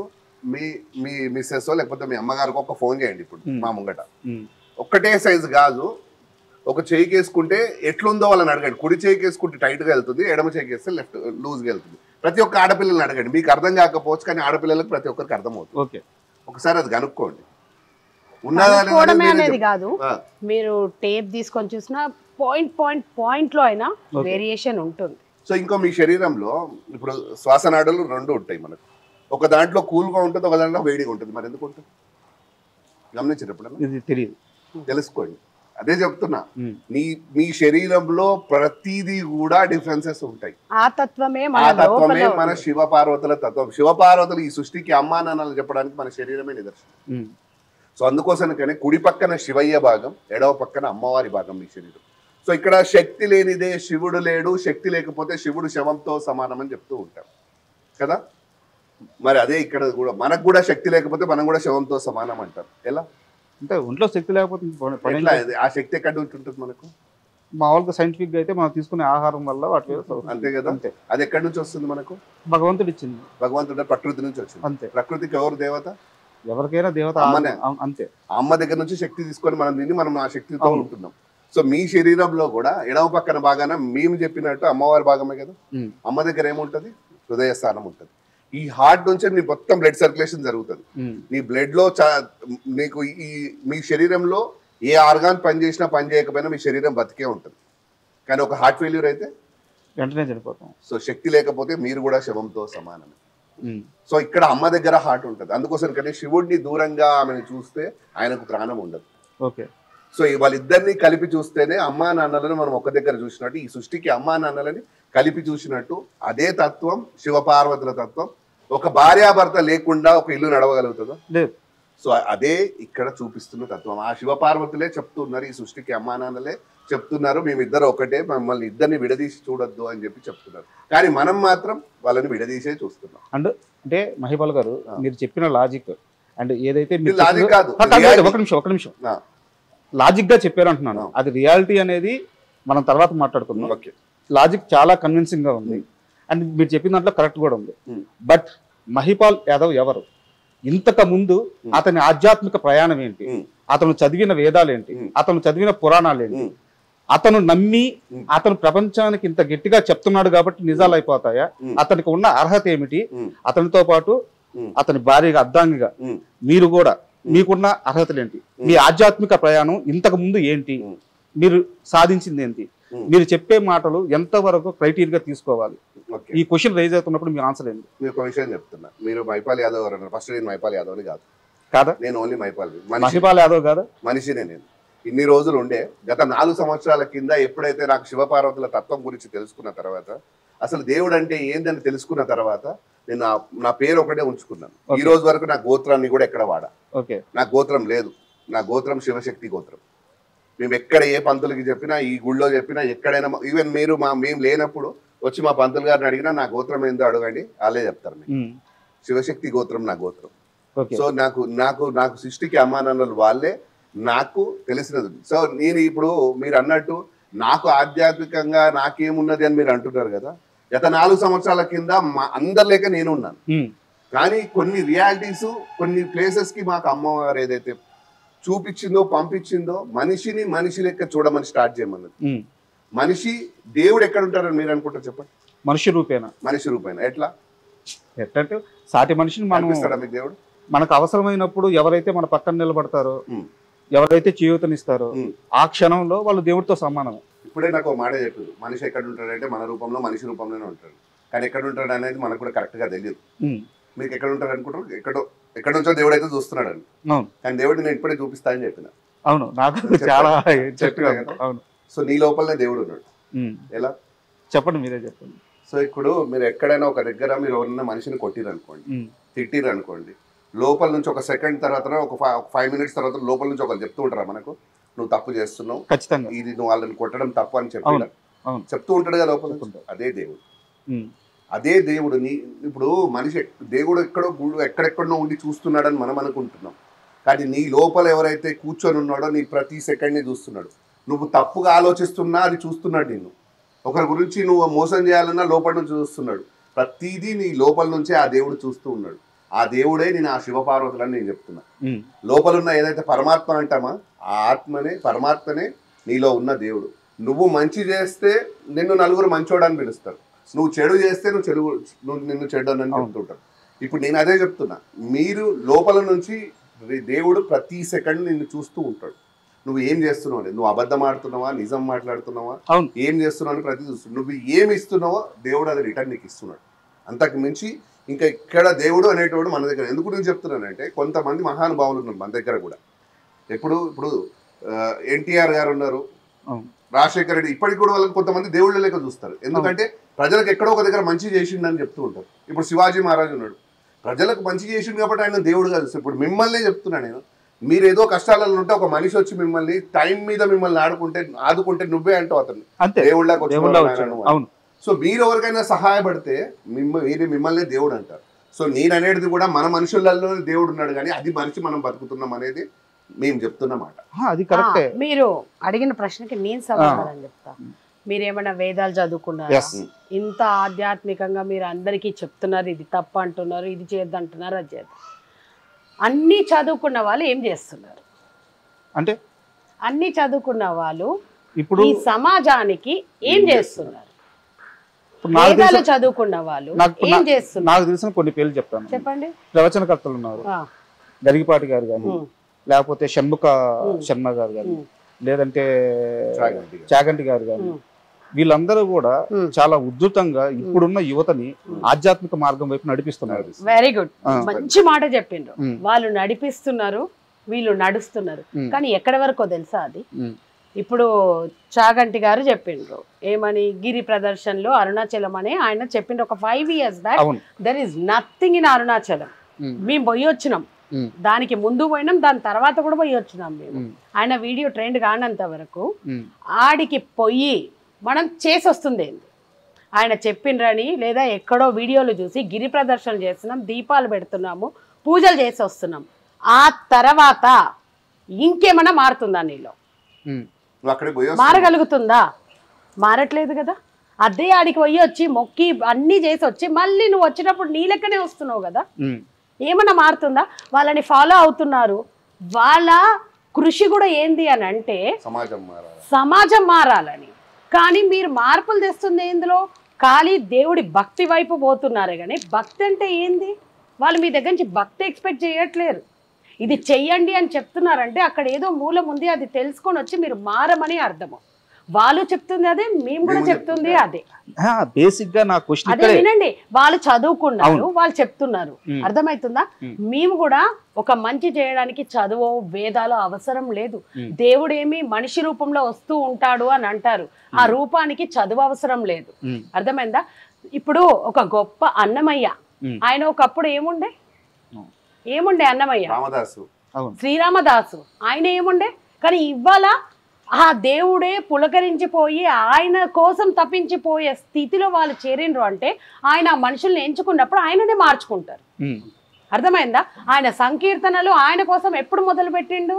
మీ మీ మిస్సెస్ లేకపోతే మీ అమ్మగారికి ఒక ఫోన్ చేయండి ఇప్పుడు మా ముంగట. ఒక్కటే సైజు కాదు, ఒక చేయికి వేసుకుంటే ఎట్లుందో వాళ్ళని అడగండి. కుడి చేయికి వేసుకుంటే టైట్ గా వెళ్తుంది, ఎడమ చేయికి వేస్తే లెఫ్ట్ లూజ్ గా వెళ్తుంది. ప్రతి ఒక్క ఆడపిల్లల్ని అడగండి, మీకు అర్థం కాకపోవచ్చు కానీ ఆడపిల్లలకు ప్రతి ఒక్కరికి అర్థం అవుతుంది. ఒకసారి అది కనుక్కోండి. అనేది కాదు, మీరు టేప్ తీసుకొని చూసినా పాయింట్ లో అయినా వేరియేషన్ ఉంటుంది. సో ఇంకో మీ శరీరంలో ఇప్పుడు శ్వాసనాడులు 2 ఉంటాయి మనకు. ఒక దాంట్లో కూల్ గా ఉంటుంది, ఒక దాంట్లో వేడిగా ఉంటుంది. మరి ఎందుకు ఉంటుంది గమనించారు ఎప్పుడన్నా? తెలియదు, తెలుసుకోండి. అదే చెప్తున్నా, మీ శరీరంలో ప్రతిదీ కూడా డిఫరెన్సెస్ ఉంటాయి. ఆ తత్వమే మన శివపార్వతుల తత్వం. శివపార్వతులు ఈ సృష్టికి అమ్మా నాన్నలు చెప్పడానికి మన శరీరమే నిదర్శనం. సో అందుకోసమనే కుడి పక్కన శివయ్య భాగం, ఎడవ పక్కన అమ్మవారి భాగం మీ శరీరం. సో ఇక్కడ శక్తి లేనిదే శివుడు లేడు, శక్తి లేకపోతే శివుడు శవంతో సమానం అని చెప్తూ ఉంటాం కదా. మరి అదే ఇక్కడ కూడా మనకు కూడా శక్తి లేకపోతే మనం కూడా శవంతో సమానం అంటాం. ఎలా అంటే ఒంట్లో శక్తి లేకపోతే ఆ శక్తి ఎక్కడ ఉంటుంది మనకు? మామూలుగా సైంటిఫిక్ గా అయితే మనం తీసుకునే ఆహారం వల్ల వాటి అంతే కదా. అది ఎక్కడి నుంచి వస్తుంది మనకు? భగవంతుడు ఇచ్చింది. భగవంతుడు ప్రకృతి నుంచి వచ్చింది. అంతే. ప్రకృతికి ఎవరు దేవత? ఎవరికైనా దేవత అంతే. అమ్మ దగ్గర నుంచి శక్తి తీసుకొని మనం తిని మనం ఆ శక్తితో ఉంటున్నాం. సో మీ శరీరంలో కూడా ఎడమ పక్కన భాగాన మేము చెప్పినట్టు అమ్మవారి భాగమే కదా. అమ్మ దగ్గర ఏముంటది? హృదయ స్థానం ఉంటుంది. ఈ హార్ట్ నుంచి నీ మొత్తం బ్లడ్ సర్క్యులేషన్ జరుగుతుంది. నీ బ్లడ్ లో నీకు ఈ మీ శరీరంలో ఏ ఆర్గాన్ పని చేసినా పని చేయకపోయినా మీ శరీరం బతికే ఉంటుంది. కానీ ఒక హార్ట్ ఫెయిల్యూర్ అయితే వెంటనే చనిపోతాం. సో శక్తి లేకపోతే మీరు కూడా శవంతో సమానమే. సో ఇక్కడ అమ్మ దగ్గర హార్ట్ ఉంటుంది. అందుకోసం కానీ శివుడిని దూరంగా ఆమెను చూస్తే ఆయనకు ప్రాణం ఉండదు. ఓకే. సో వాళ్ళిద్దరిని కలిపి చూస్తేనే అమ్మా నాన్నలను మనం ఒక దగ్గర చూసినట్టు, ఈ సృష్టికి అమ్మా నాన్నలని కలిపి చూసినట్టు అదే తత్వం శివపార్వతుల తత్వం. ఒక భార్యాభర్త లేకుండా ఒక ఇల్లు నడవగలుగుతుందా? లేదు. సో అదే ఇక్కడ చూపిస్తున్న తత్వం. ఆ శివపార్వతులే చెప్తున్నారు, ఈ సృష్టికి అమ్మా నాన్నలే చెప్తున్నారు, మేమిద్దరు ఒకటే, మమ్మల్ని ఇద్దరిని విడదీసి చూడొద్దు అని చెప్పి చెప్తున్నారు. కానీ మనం మాత్రం వాళ్ళని విడదీసే చూస్తున్నాం. అంటే మహిపాల్ గారు మీరు చెప్పిన లాజిక్ అండ్ ఏదైతే లాజిక్ కాదు, ఒక నిమిషం లాజిక్ గా చెప్పారు అంటున్నాను. అది రియాలిటీ అనేది మనం తర్వాత మాట్లాడుకుందాం. లాజిక్ చాలా కన్విన్సింగ్ గా ఉంది అండ్ మీరు చెప్పిన దాంట్లో కరెక్ట్ కూడా ఉంది. బట్ మహిపాల్ యాదవ్ ఎవరు? ఇంతకు ముందు అతని ఆధ్యాత్మిక ప్రయాణం ఏంటి? అతను చదివిన వేదాలు ఏంటి? అతను చదివిన పురాణాలు ఏంటి? అతను నమ్మి అతను ప్రపంచానికి ఇంత గట్టిగా చెప్తున్నాడు కాబట్టి నిజాలు అయిపోతాయా? అతనికి ఉన్న అర్హత ఏమిటి? అతనితో పాటు అతని భార్యగా అర్ధాంగిగా మీరు కూడా మీకున్న అర్హతలు ఏంటి? మీ ఆధ్యాత్మిక ప్రయాణం ఇంతకు ముందు ఏంటి? మీరు సాధించింది ఏంటి? మీరు చెప్పే మాటలు ఎంతవరకు క్రైటీరియా తీసుకోవాలి? ఈ క్వశ్చన్ రైజ్ అవుతున్నప్పుడు మీ ఆన్సర్ ఏంటి? మీరు ఒక విషయం చెప్తున్నా, మీరు మైపాల్ యాదవ్ అన్నారు. ఫస్ట్ నేను మైపాల్ యాదవ్ అని కాదు కాదా, నేను ఓన్లీ మహిపాల్ యాదవ్ కాదా, మనిషినే. నేను ఇన్ని రోజులు ఉండే గత 4 సంవత్సరాల కింద ఎప్పుడైతే నాకు శివపార్వతుల తత్వం గురించి తెలుసుకున్న తర్వాత, అసలు దేవుడు అంటే ఏందని తెలుసుకున్న తర్వాత నేను నా పేరు ఒకటే ఉంచుకున్నాను. ఈ రోజు వరకు నా గోత్రాన్ని కూడా ఎక్కడ వాడా. నా గోత్రం లేదు, నా గోత్రం శివశక్తి గోత్రం. మేము ఎక్కడ ఏ పంతులకి చెప్పినా, ఈ గుళ్ళో చెప్పినా, ఎక్కడైనా ఈవెన్ మీరు మేము లేనప్పుడు వచ్చి మా పంతులు గారిని అడిగినా నా గోత్రం ఏందో అడగండి, వాళ్ళే చెప్తారు. శివశక్తి గోత్రం నా గోత్రం. సో నాకు సృష్టికి అమ్మానాన్నలు వాళ్ళే, నాకు తెలిసినది. సో నేను ఇప్పుడు మీరు అన్నట్టు నాకు ఆధ్యాత్మికంగా నాకేమున్నది అని మీరు అంటున్నారు కదా, గత 4 సంవత్సరాల కింద అందరి లేక నేను ఉన్నాను. కానీ కొన్ని రియాలిటీస్, కొన్ని ప్లేసెస్ కి మాకు అమ్మవారు ఏదైతే చూపించిందో, పంపించిందో, మనిషిని మనిషి లెక్క చూడమని స్టార్ట్ చేయమన్నది. మనిషి దేవుడు ఎక్కడ ఉంటారని మీరు అనుకుంటారు చెప్పండి? మనిషి రూపేనా? మనిషి రూపేనా. ఎట్లంటే సాటి మనిషిని మీకు దేవుడు మనకు అవసరమైనప్పుడు ఎవరైతే మన పక్కన నిలబడతారో, ఎవరైతే చేయూతనిస్తారో ఆ క్షణంలో వాళ్ళు దేవుడితో సమానం. ఇప్పుడే నాకు ఒక మాట చెప్పారు, మనిషి ఎక్కడ ఉంటాడంటే మన రూపంలో, మనిషి రూపంలోనే ఉంటాడు. కానీ ఎక్కడ ఉంటాడు అనేది మనకు కూడా కరెక్ట్ గా తెలియదు. మీకు ఎక్కడ ఉంటాడు అనుకుంటారు? ఎక్కడ నుంచో దేవుడు అయితే చూస్తున్నాడు అని. కానీ దేవుడిని నేను ఇప్పుడే చూపిస్తా అని చెప్పిన. అవును, నాకు చాలా చెప్పిన. సో నీ లోపలనే దేవుడు ఉన్నాడు. ఎలా చెప్పండి, మీరే చెప్పండి. సో ఇప్పుడు మీరు ఎక్కడైనా ఒక దగ్గర మీరు ఎవరన్నా మనిషిని కొట్టిరనుకోండి, తిట్టిరనుకోండి, లోపల నుంచి ఒక సెకండ్ తర్వాత, ఒక 5 minutes తర్వాత లోపల నుంచి ఒకరు చెప్తూ ఉంటారా మనకు, నువ్వు తప్పు చేస్తున్నావు, ఖచ్చితంగా ఇది నువ్వు వాళ్ళని కొట్టడం తప్పు అని చెప్పి చెప్తూ ఉంటాడు కదా లోపల. అదే దేవుడు. అదే దేవుడు. ఇప్పుడు మనిషి దేవుడు ఎక్కడెక్కడో ఉండి చూస్తున్నాడని మనం అనుకుంటున్నాం. కానీ నీ లోపల ఎవరైతే కూర్చొని ఉన్నాడో నీ ప్రతి సెకండ్ని చూస్తున్నాడు. నువ్వు తప్పుగా ఆలోచిస్తున్నా అది చూస్తున్నాడు. నిన్ను ఒకరి గురించి నువ్వు మోసం చేయాలన్నా లోపల నుంచి చూస్తున్నాడు. ప్రతిదీ నీ లోపల నుంచే ఆ దేవుడు చూస్తూ ఉన్నాడు. ఆ దేవుడే నేను ఆ శివపార్వతులని నేను చెప్తున్నా. లోపల ఉన్న ఏదైతే పరమాత్మ అంటామా, ఆ ఆత్మనే, పరమాత్మనే నీలో ఉన్న దేవుడు. నువ్వు మంచి చేస్తే నిన్ను నలుగురు మంచోడని పిలుస్తారు, నువ్వు చెడు చేస్తే నిన్ను చెడు అని చెప్తుంటారు. ఇప్పుడు నేను అదే చెప్తున్నా, మీరు లోపల నుంచి దేవుడు ప్రతి సెకండ్ నిన్ను చూస్తూ ఉంటాడు. నువ్వు ఏం చేస్తున్నావు అని, నువ్వు అబద్ధం ఆడుతున్నావా, నిజం మాట్లాడుతున్నావా, ఏం చేస్తున్నావు అని ప్రతి చూస్తున్నావు. నువ్వు ఏమి ఇస్తున్నావో దేవుడు అది రిటర్న్ నీకు ఇస్తున్నాడు. అంతకు మించి ఇంకా ఇక్కడ దేవుడు అనేటోడు మన దగ్గర. ఎందుకు నేను చెప్తున్నానంటే, కొంతమంది మహానుభావులు ఉన్నారు మన దగ్గర కూడా. ఇప్పుడు ఎన్టీఆర్ గారు ఉన్నారు, రాజశేఖర రెడ్డి, ఇప్పటికి కూడా వాళ్ళని కొంతమంది దేవుళ్ళ లెక్క చూస్తారు. ఎందుకంటే ప్రజలకు ఎక్కడో ఒక దగ్గర మంచి చేసిండని చెప్తూ ఉంటారు. ఇప్పుడు శివాజీ మహారాజు ఉన్నాడు, ప్రజలకు మంచి చేసిండు కాబట్టి ఆయన దేవుడుగా చూస్తారు. ఇప్పుడు మిమ్మల్ని చెప్తున్నా నేను, మీరు ఏదో కష్టాలలో ఉంటే ఒక మనిషి వచ్చి మిమ్మల్ని టైం మీద మిమ్మల్ని ఆదుకుంటే నువ్వే అంటావు అతన్ని దేవుళ్ళకి వచ్చి. సో మీరు ఎవరికైనా సహాయపడితే మిమ్మల్ని దేవుడు అంటారు. సో నేను అనేది కూడా మన మనుషులలో దేవుడు ఉన్నాడు, కానీ అది మనిషి మనం బతుకుతున్నాం అనేది మేము చెప్తున్నమాట. అది కరెక్టే. మీరు అడిగిన ప్రశ్నకి నేను సమాధానం చెప్తా. మీరేమైనా వేదాలు చదువుకున్నారా? ఇంత ఆధ్యాత్మికంగా మీరు అందరికీ చెప్తున్నారు, ఇది తప్పు అంటున్నారు, ఇది చేద్దంటున్నారు, అది చేద్దాం. అన్నీ చదువుకున్న వాళ్ళు ఏం చేస్తున్నారు అంటే, అన్నీ చదువుకున్న వాళ్ళు ఇప్పుడు ఈ సమాజానికి ఏం చేస్తున్నారు? వేదాలు చదువుకున్న వాళ్ళు ఏం చేస్తున్నారు? నాకు తెలిసిన కొన్ని పేర్లు చెప్తాను, చెప్పండి. ప్రవచనకర్తలు ఉన్నారు, గరిగిపాటి గారు కానీ, లేకపోతే షణ్ముఖ శర్మ గారు కానీ, లేదంటే చాగంటి గారు కానీ, వీళ్ళందరూ కూడా చాలా ఉద్ధృతంగా ఇప్పుడున్న యువతని ఆధ్యాత్మిక మార్గం వైపు నడిపిస్తున్నారు. వెరీ గుడ్, మంచి మాట చెప్పిండ్రు. వాళ్ళు నడిపిస్తున్నారు, వీళ్ళు నడుస్తున్నారు. కానీ ఎక్కడి వరకో తెలుసా అది? ఇప్పుడు చాగంటి గారు చెప్పిండ్రు ఏమని, గిరి ప్రదర్శనలో అరుణాచలం అని ఆయన చెప్పిండ్రు ఒక 5 years back. There is nothing in Arunachalam. మేము పోయి వచ్చినాం, దానికి ముందు పోయినాం, దాని తర్వాత కూడా పోయి వచ్చినాం మేము. ఆయన వీడియో ట్రెండ్ కానంత వరకు ఆడికి పోయి మనం చేసి వస్తుంది ఏంది, ఆయన చెప్పిండ్రని లేదా ఎక్కడో వీడియోలు చూసి గిరి ప్రదర్శన చేస్తున్నాం, దీపాలు పెడుతున్నాము, పూజలు చేసి వస్తున్నాం. ఆ తర్వాత ఇంకేమన్నా మారుతుందా నీలో? మారగలుగుతుందా? మారట్లేదు కదా. అదే ఆడికి పోయి వచ్చి మొక్కి అన్నీ చేసి వచ్చి మళ్ళీ నువ్వు వచ్చినప్పుడు నీ లెక్కనే వస్తున్నావు కదా. ఏమన్నా మారుతుందా? వాళ్ళని ఫాలో అవుతున్నారు. వాళ్ళ కృషి కూడా ఏంది అని అంటే సమాజం మారాలని. కానీ మీరు మార్పులు తెస్తుంది ఏందులో? ఖాళీ దేవుడి భక్తి వైపు పోతున్నారే కానీ భక్తి అంటే ఏంది? వాళ్ళు మీ దగ్గర నుంచి భక్తి ఎక్స్పెక్ట్ చేయట్లేరు. ఇది చెయ్యండి అని చెప్తున్నారంటే అక్కడ ఏదో మూలం ఉంది, అది తెలుసుకొని వచ్చి మీరు మారమని అర్థము. వాళ్ళు చెప్తుంది అదే, మేము కూడా చెప్తుంది అదే. బేసిక్ గా నా క్వశ్చన్ అదే వినండి, వాళ్ళు చదువుకున్నారు, వాళ్ళు చెప్తున్నారు, అర్థమవుతుందా? మేము కూడా ఒక మంచి చేయడానికి చదువు వేదాలు అవసరం లేదు. దేవుడు ఏమి మనిషి రూపంలో వస్తూ ఉంటాడు అని అంటారు, ఆ రూపానికి చదువు అవసరం లేదు. అర్థమైందా? ఇప్పుడు ఒక గొప్ప అన్నమయ్య, ఆయన ఒకప్పుడు ఏముండే అన్నమయ్య, శ్రీరామదాసు, ఆయన ఏముండే. కానీ ఇవాళ ఆ దేవుడే పులకరించిపోయి ఆయన కోసం తప్పించిపోయే స్థితిలో వాళ్ళు చేరిండ్రు అంటే ఆయన ఆ మనుషుల్ని ఎంచుకున్నప్పుడు ఆయననే మార్చుకుంటారు. అర్థమైందా? ఆయన సంకీర్తనలు ఆయన కోసం ఎప్పుడు మొదలుపెట్టిండు?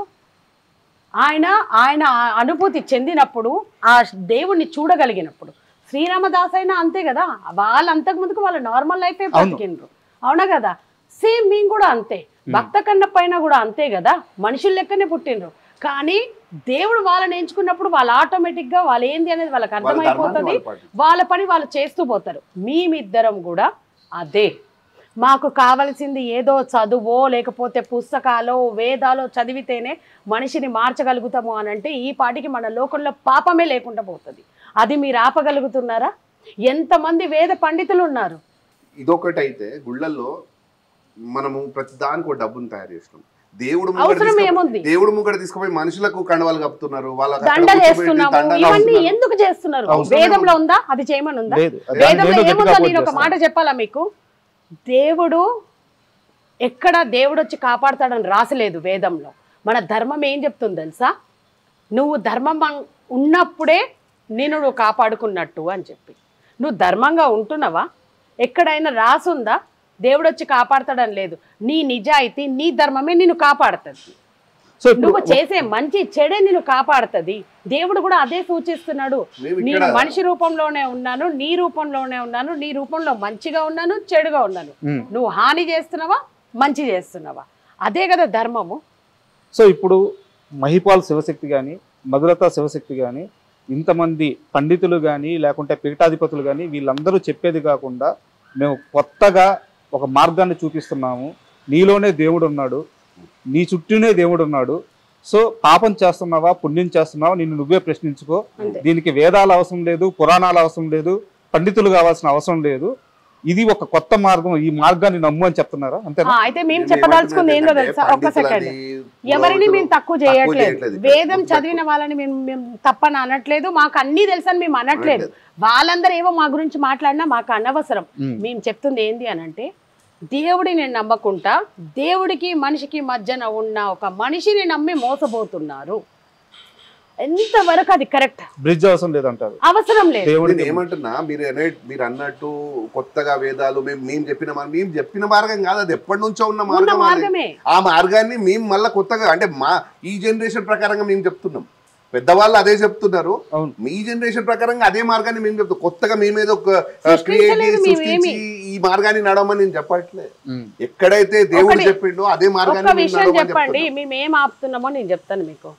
ఆయన అనుభూతి చెందినప్పుడు, ఆ దేవుణ్ణి చూడగలిగినప్పుడు. శ్రీరామదాస్ అయినా అంతే కదా, వాళ్ళు అంతకు ముందుకు వాళ్ళ నార్మల్ లైఫే బతికిండ్రు, అవునా కదా? సేమ్ మేము కూడా అంతే, భక్త కన్నప్ప అయినా కూడా అంతే కదా, మనుషుల లెక్కనే పుట్టిండ్రు. కానీ దేవుడు వాళ్ళని ఎంచుకున్నప్పుడు వాళ్ళు ఆటోమేటిక్ గా వాళ్ళు ఏంది అనేది వాళ్ళకి అర్థమైపోతుంది, వాళ్ళ పని వాళ్ళు చేస్తూ పోతారు. మేమిద్దరం కూడా అదే. మాకు కావలసింది ఏదో చదువో లేకపోతే పుస్తకాలో వేదాలో చదివితేనే మనిషిని మార్చగలుగుతాము అని అంటే ఈ పాటికి మన లోకంలో పాపమే లేకుండా పోతుంది. అది మీరు ఆపగలుగుతున్నారా? ఎంతమంది వేద పండితులు ఉన్నారు. ఇదొకటి అయితే గుళ్ళల్లో మనము ప్రతి దానికి ఒక డబ్బును తయారు చేసినాం. దేవుడు ముంగడ తీసుకుపోయి మనుషులకు కండవాలు కప్పుతున్నారు, దండలు చేస్తున్నాము. ఇవన్నీ ఎందుకు చేస్తున్నారు? వేదంలో ఉందా? అది చేయమని ఉందా? వేదంలో ఏముందో నేను ఒక మాట చెప్పాలా మీకు? దేవుడు ఎక్కడ దేవుడు వచ్చి కాపాడతాడని రాసలేదు వేదంలో. మన ధర్మం ఏం చెప్తుంది తెలుసా? నువ్వు ధర్మం ఉన్నప్పుడే నువ్వు కాపాడుకున్నట్టు అని చెప్పి. నువ్వు ధర్మంగా ఉంటున్నావా? ఎక్కడైనా రాసుందా దేవుడు వచ్చి కాపాడతాడని? లేదు. నీ నిజాయితీ నీ ధర్మమే నిన్ను కాపాడుతుంది. నువ్వు చేసే మంచి చెడే నిన్ను కాపాడుతుంది. దేవుడు కూడా అదే సూచిస్తున్నాడు. నేను మనిషి రూపంలోనే ఉన్నాను, నీ రూపంలోనే ఉన్నాను, నీ రూపంలో మంచిగా ఉన్నాను, చెడుగా ఉన్నాను. నువ్వు హాని చేస్తున్నావా, మంచి చేస్తున్నావా? అదే కదా ధర్మము. సో ఇప్పుడు మహిపాల్ శివశక్తి కానీ మధులత శివశక్తి కానీ ఇంతమంది పండితులు కానీ లేకుంటే పీఠాధిపతులు కానీ వీళ్ళందరూ చెప్పేది కాకుండా మేము కొత్తగా ఒక మార్గాన్ని చూపిస్తున్నాము. నీలోనే దేవుడు ఉన్నాడు, నీ చుట్టూనే దేవుడు ఉన్నాడు. సో పాపం చేస్తున్నావా పుణ్యం చేస్తున్నావా నిన్ను నువ్వే ప్రశ్నించుకో. దీనికి వేదాలు అవసరం లేదు, పురాణాలు అవసరం లేదు, పండితులు కావాల్సిన అవసరం లేదు. ఇది ఒక కొత్త మార్గం, ఈ మార్గాన్ని నమ్ము అని చెప్తున్నారా? అంతే. అయితే మేము చెప్పదలుచుకుంది ఏంటో తెలుసా? ఒక్క సెకండ్. ఎవరిని మేము తక్కువ చేయట్లేదు. వేదం చదివిన వాళ్ళని మేము తప్పని అనట్లేదు, మాకు అన్ని తెలుసని మేము అనట్లేదు. వాళ్ళందరూ ఏవో మా గురించి మాట్లాడినా మాకు అనవసరం. మేము చెప్తుంది ఏంది అని అంటే, దేవుడిని నమ్మకుంటా దేవుడికి మనిషికి మధ్యన ఉన్న ఒక మనిషిని నమ్మి మోసపోతున్నారు. ఎంతవరకు అది కరెక్ట్? బ్రిడ్జ్ అవసరం లేదంటారు. అవసరం లేదు. ఏమంటున్నా మీరు అన్నట్టు కొత్తగా వేదాలు మేము చెప్పిన మార్గం కాదు, అది ఎప్పటి నుంచో ఉన్న మార్గమే. ఆ మార్గాన్ని మేము మళ్ళీ కొత్తగా అంటే ఈ జనరేషన్ ప్రకారంగా మేము చెప్తున్నాం. పెద్దవాళ్ళు అదే చెప్తున్నారు, మీ జనరేషన్ ప్రకారంగా అదే మార్గాన్ని మేము చెప్తాం. కొత్తగా మేమేదో సృష్టించి ఈ మార్గాన్ని నడవమని నేను చెప్పట్లేదు. ఎక్కడైతే దేవుడు చెప్పిండో అదే మార్గాన్ని చెప్పండి. మేమేం ఆపుతున్నామో నేను చెప్తాను మీకు.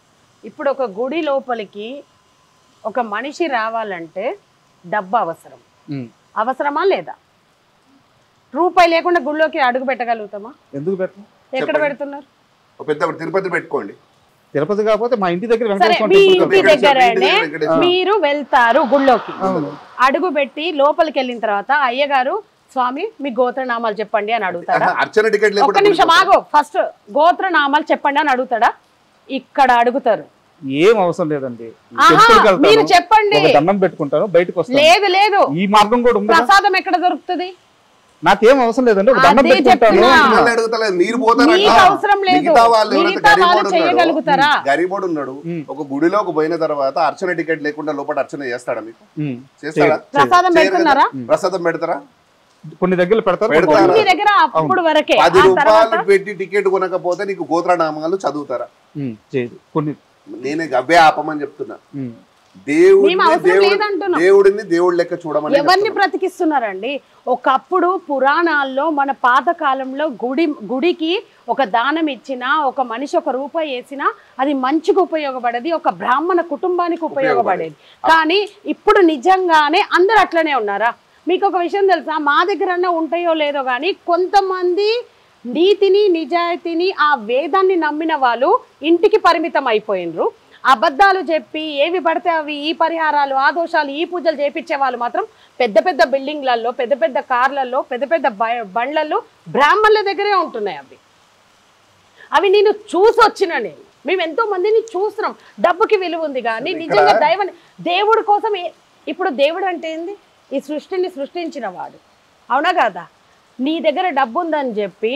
ఇప్పుడు ఒక గుడి లోపలికి ఒక మనిషి రావాలంటే డబ్బు అవసరం. అవసరమా లేదా? రూపాయి లేకుండా గుడిలోకి అడుగు పెట్టగలుగుతామా? ఎందుకు పెట్టం? ఎక్కడ పెడుతున్నారు? తిరుపతి పెట్టుకోండి. తిరుపతి కాకపోతే మా ఇంటి దగ్గర మీరు వెళ్తారు గుళ్ళోకి, అడుగు పెట్టి లోపలికి వెళ్ళిన తర్వాత అయ్యగారు స్వామి మీ గోత్రనామాలు చెప్పండి అని అడుగుతాడా? ఒక్క నిమిషం ఆగో. ఫస్ట్ గోత్రనామాలు చెప్పండి అని అడుగుతాడా? ఇక్కడ అడుగుతారు. ఏం అవసరం లేదండి, మీరు చెప్పండి. దండం పెట్టుకుంటాను, బయటకు వస్తాను. లేదు లేదు, ఈ మార్గం కూడా ఉంది. ప్రసాదం ఎక్కడ దొరుకుతుంది? నాకేం అవసరం లేదండి, ఒక దండం పెట్టుకుంటాను. గరీబోడు ఉన్నాడు, ఒక గుడిలోకి పోయిన తర్వాత అర్చన టికెట్ లేకుండా లోపల అర్చన చేస్తాడా? మీకు చేస్తారా? ప్రసాదం పెడతారా? కొన్ని దగ్గర పెడతారు. 10 రూపాయలు పెట్టి టికెట్ కొనకపోతే నీకు గోత్రనామాలు చదువుతారా? నేనే అవే ఆపమని చెప్తున్నా. దేవుడిని దేవుడి లెక్క చూడమని ఎవరిని బ్రతికిస్తున్నారండి? ఒకప్పుడు పురాణాల్లో మన పాత కాలంలో గుడికి ఒక దానం ఇచ్చినా, ఒక మనిషి ఒక రూపాయి వేసినా అది మంచిగా ఉపయోగపడేది, ఒక బ్రాహ్మణ కుటుంబానికి ఉపయోగపడేది. కానీ ఇప్పుడు నిజంగానే అందరు అట్లనే ఉన్నారా? మీకు ఒక విషయం తెలుసా? మా దగ్గర ఉంటాయో లేదో కానీ కొంతమంది నీతిని నిజాయితీని ఆ వేదాన్ని నమ్మిన వాళ్ళు ఇంటికి పరిమితం అయిపోయినరు. అబద్ధాలు చెప్పి ఏవి పడితే అవి, ఈ పరిహారాలు ఆ దోషాలు ఈ పూజలు చేపించే వాళ్ళు మాత్రం పెద్ద పెద్ద బిల్డింగ్లలో, పెద్ద పెద్ద కార్లలో, పెద్ద పెద్ద బండ్లలో బ్రాహ్మణుల దగ్గరే ఉంటున్నాయి. అవి నేను చూసి వచ్చిన, మేము ఎంతో మందిని చూస్తున్నాం. డబ్బుకి విలువ ఉంది కానీ నిజంగా దేవుడి కోసం. ఇప్పుడు దేవుడు అంటే ఏంది? ఈ సృష్టిని సృష్టించిన వాడు, అవునా కదా? నీ దగ్గర డబ్బు ఉందని చెప్పి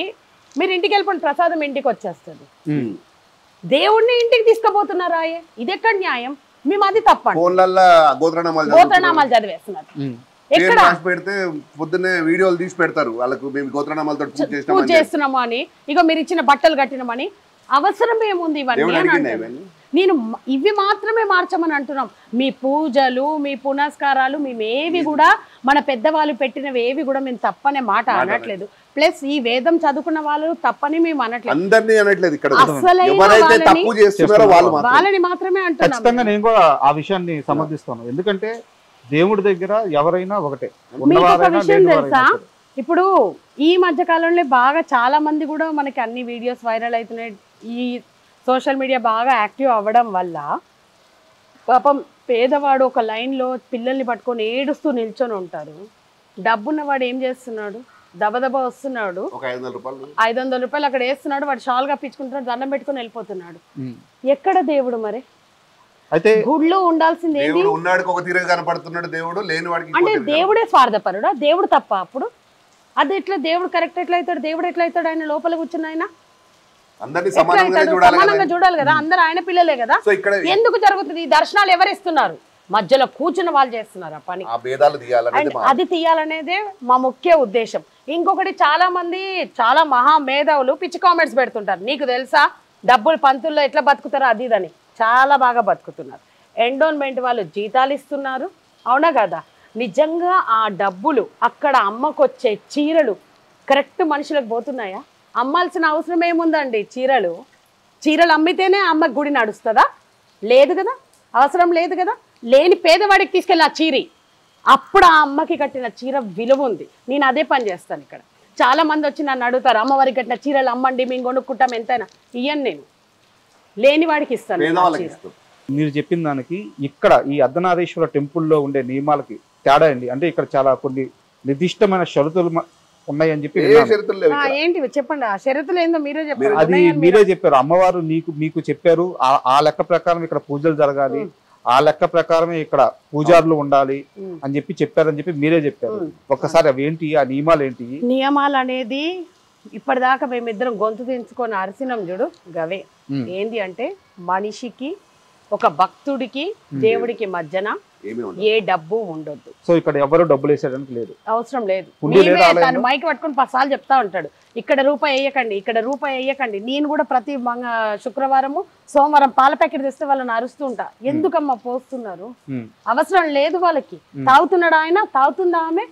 మీరు ఇంటికి వెళ్ళిపోయిన ప్రసాదం ఇంటికి వచ్చేస్తుంది. దేవుడిని ఇంటికి తీసుకుపోతున్నారా? ఇది ఎక్కడ న్యాయం? మేము అది తప్పండి. గోత్రనామాలు చదివేస్తున్నారు. పెడితే పొద్దున్నే వీడియోలు తీసి పెడతారు వాళ్ళకు, మేము గోత్రనామాలతో పూజ చేస్తున్నాము అని. ఇగో మీరు ఇచ్చిన బట్టలు కట్టినామని. అవసరం ఏముంది ఇవన్నీ? నేను ఇవి మాత్రమే మార్చమని అంటున్నాం. మీ పూజలు, మీ పునస్కారాలు, మేమేవి కూడా మన పెద్దవాళ్ళు పెట్టినవి ఏవి కూడా మేము తప్పనే మాట అనట్లేదు. ప్లస్ ఈ వేదం చదువుకున్న వాళ్ళు తప్పని మేము అనట్లేదు. వాళ్ళని మాత్రమే అంటున్నాం. నేను కూడా ఆ విషయాన్ని సమర్థిస్తాను. ఎందుకంటే దేవుడి దగ్గర ఎవరైనా ఒకటే. తెలుసా, ఇప్పుడు ఈ మధ్య కాలంలో బాగా చాలా మంది కూడా మనకి అన్ని వీడియోస్ వైరల్ అవుతున్నాయి. ఈ సోషల్ మీడియా బాగా యాక్టివ్ అవ్వడం వల్ల పాపం పేదవాడు ఒక లైన్లో పిల్లల్ని పట్టుకొని ఏడుస్తూ నిల్చొని ఉంటారు. డబ్బున్నవాడు ఏం చేస్తున్నాడు, దబదబా వస్తున్నాడు, 500 రూపాయలు అక్కడ వేస్తున్నాడు, వాడు షాల్ కప్పించుకుంటున్నాడు, దండం పెట్టుకొని వెళ్ళిపోతున్నాడు. ఎక్కడ దేవుడు? మరి అయితే గుడిలో ఉండాల్సింది ఏంటి? అంటే దేవుడే స్వార్థపరుడా? దేవుడు తప్ప అప్పుడు? అది ఎట్లా దేవుడు కరెక్ట్ ఎట్లా అవుతాడు? దేవుడు ఎట్లా అవుతాడు? ఆయన లోపల కూర్చున్న ఆయన సమానంగా చూడాలి కదా, అందరు ఆయన పిల్లలే కదా. ఎందుకు జరుగుతుంది? ఈ దర్శనాలు ఎవరు ఇస్తున్నారు? మధ్యలో కూర్చున్న వాళ్ళు చేస్తున్నారు ఆ పని. అది తీయాలనేదే మా ముఖ్య ఉద్దేశం. ఇంకొకటి, చాలా మంది చాలా మహా మేధావులు పిచ్చి కామెంట్స్ పెడుతుంటారు. నీకు తెలుసా డబ్బులు పంతుల్లో ఎట్లా బతుకుతారో అది ఇదని. చాలా బాగా బతుకుతున్నారు. ఎండోన్మెంట్ వాళ్ళు జీతాలు ఇస్తున్నారు, అవునా కదా? నిజంగా ఆ డబ్బులు అక్కడ అమ్మకొచ్చే చీరలు కరెక్ట్ మనుషులకు పోతున్నాయా? అమ్మాల్సిన అవసరం ఏముందండి? చీరలు అమ్మితేనే అమ్మ గుడి నడుస్తుందా? లేదు కదా, అవసరం లేదు కదా. లేని పేదవాడికి తీసుకెళ్ళి ఆ చీరి, అప్పుడు ఆ అమ్మకి కట్టిన చీర విలువ ఉంది. నేను అదే పని చేస్తాను. ఇక్కడ చాలా మంది వచ్చి నన్ను అడుగుతారు, అమ్మవారికి కట్టిన చీరలు అమ్మండి, మేము కొనుక్కుంటాం, ఎంతైనా ఇయ్యను. నేను లేని వాడికి ఇస్తాను. మీరు చెప్పిన దానికి ఇక్కడ ఈ అర్ధనారీశ్వర టెంపుల్లో ఉండే నియమాలకి తేడా అండి. అంటే ఇక్కడ చాలా కొన్ని నిర్దిష్టమైన షరతులు ఉన్నాయని చెప్పి ఏంటి చెప్పండి. ఆ షరతులు ఏందో మీరే చెప్పారు. అది మీరే చెప్పారు. అమ్మవారు మీకు చెప్పారు ఆ లెక్క ప్రకారం ఇక్కడ పూజలు జరగాలి, ఆ లెక్క ప్రకారమే ఇక్కడ పూజారులు ఉండాలి అని చెప్పారని చెప్పి మీరే చెప్పారు. ఒక్కసారి అవి ఏంటి, ఆ నియమాలు ఏంటి? నియమాలు అనేది ఇప్పటిదాకా మేమిద్దరం గొంతు దించుకొని అరిసినాం చూడు, గవే. ఏంది అంటే, మనిషికి ఒక భక్తుడికి దేవుడికి మధ్యన ఏ డబ్బు ఉండొద్దు. సో ఇక్కడ ఎవరు డబ్బులు వేసేయడానికి లేదు, అవసరం లేదు. తను మైక్ పట్టుకొని 10 సార్లు చెప్తా ఉంటాడు, ఇక్కడ రూపాయి వేయకండి, ఇక్కడ రూపాయి వేయకండి. నేను కూడా ప్రతి శుక్రవారము సోమవారం పాల ప్యాకెట్ తెస్తే వాళ్ళని అరుస్తూ ఉంటా. ఎందుకమ్మా పోస్తున్నారు? అవసరం లేదు వాళ్ళకి. తాగుతున్నాడు ఆయన, తాగుతుందా ఆమె?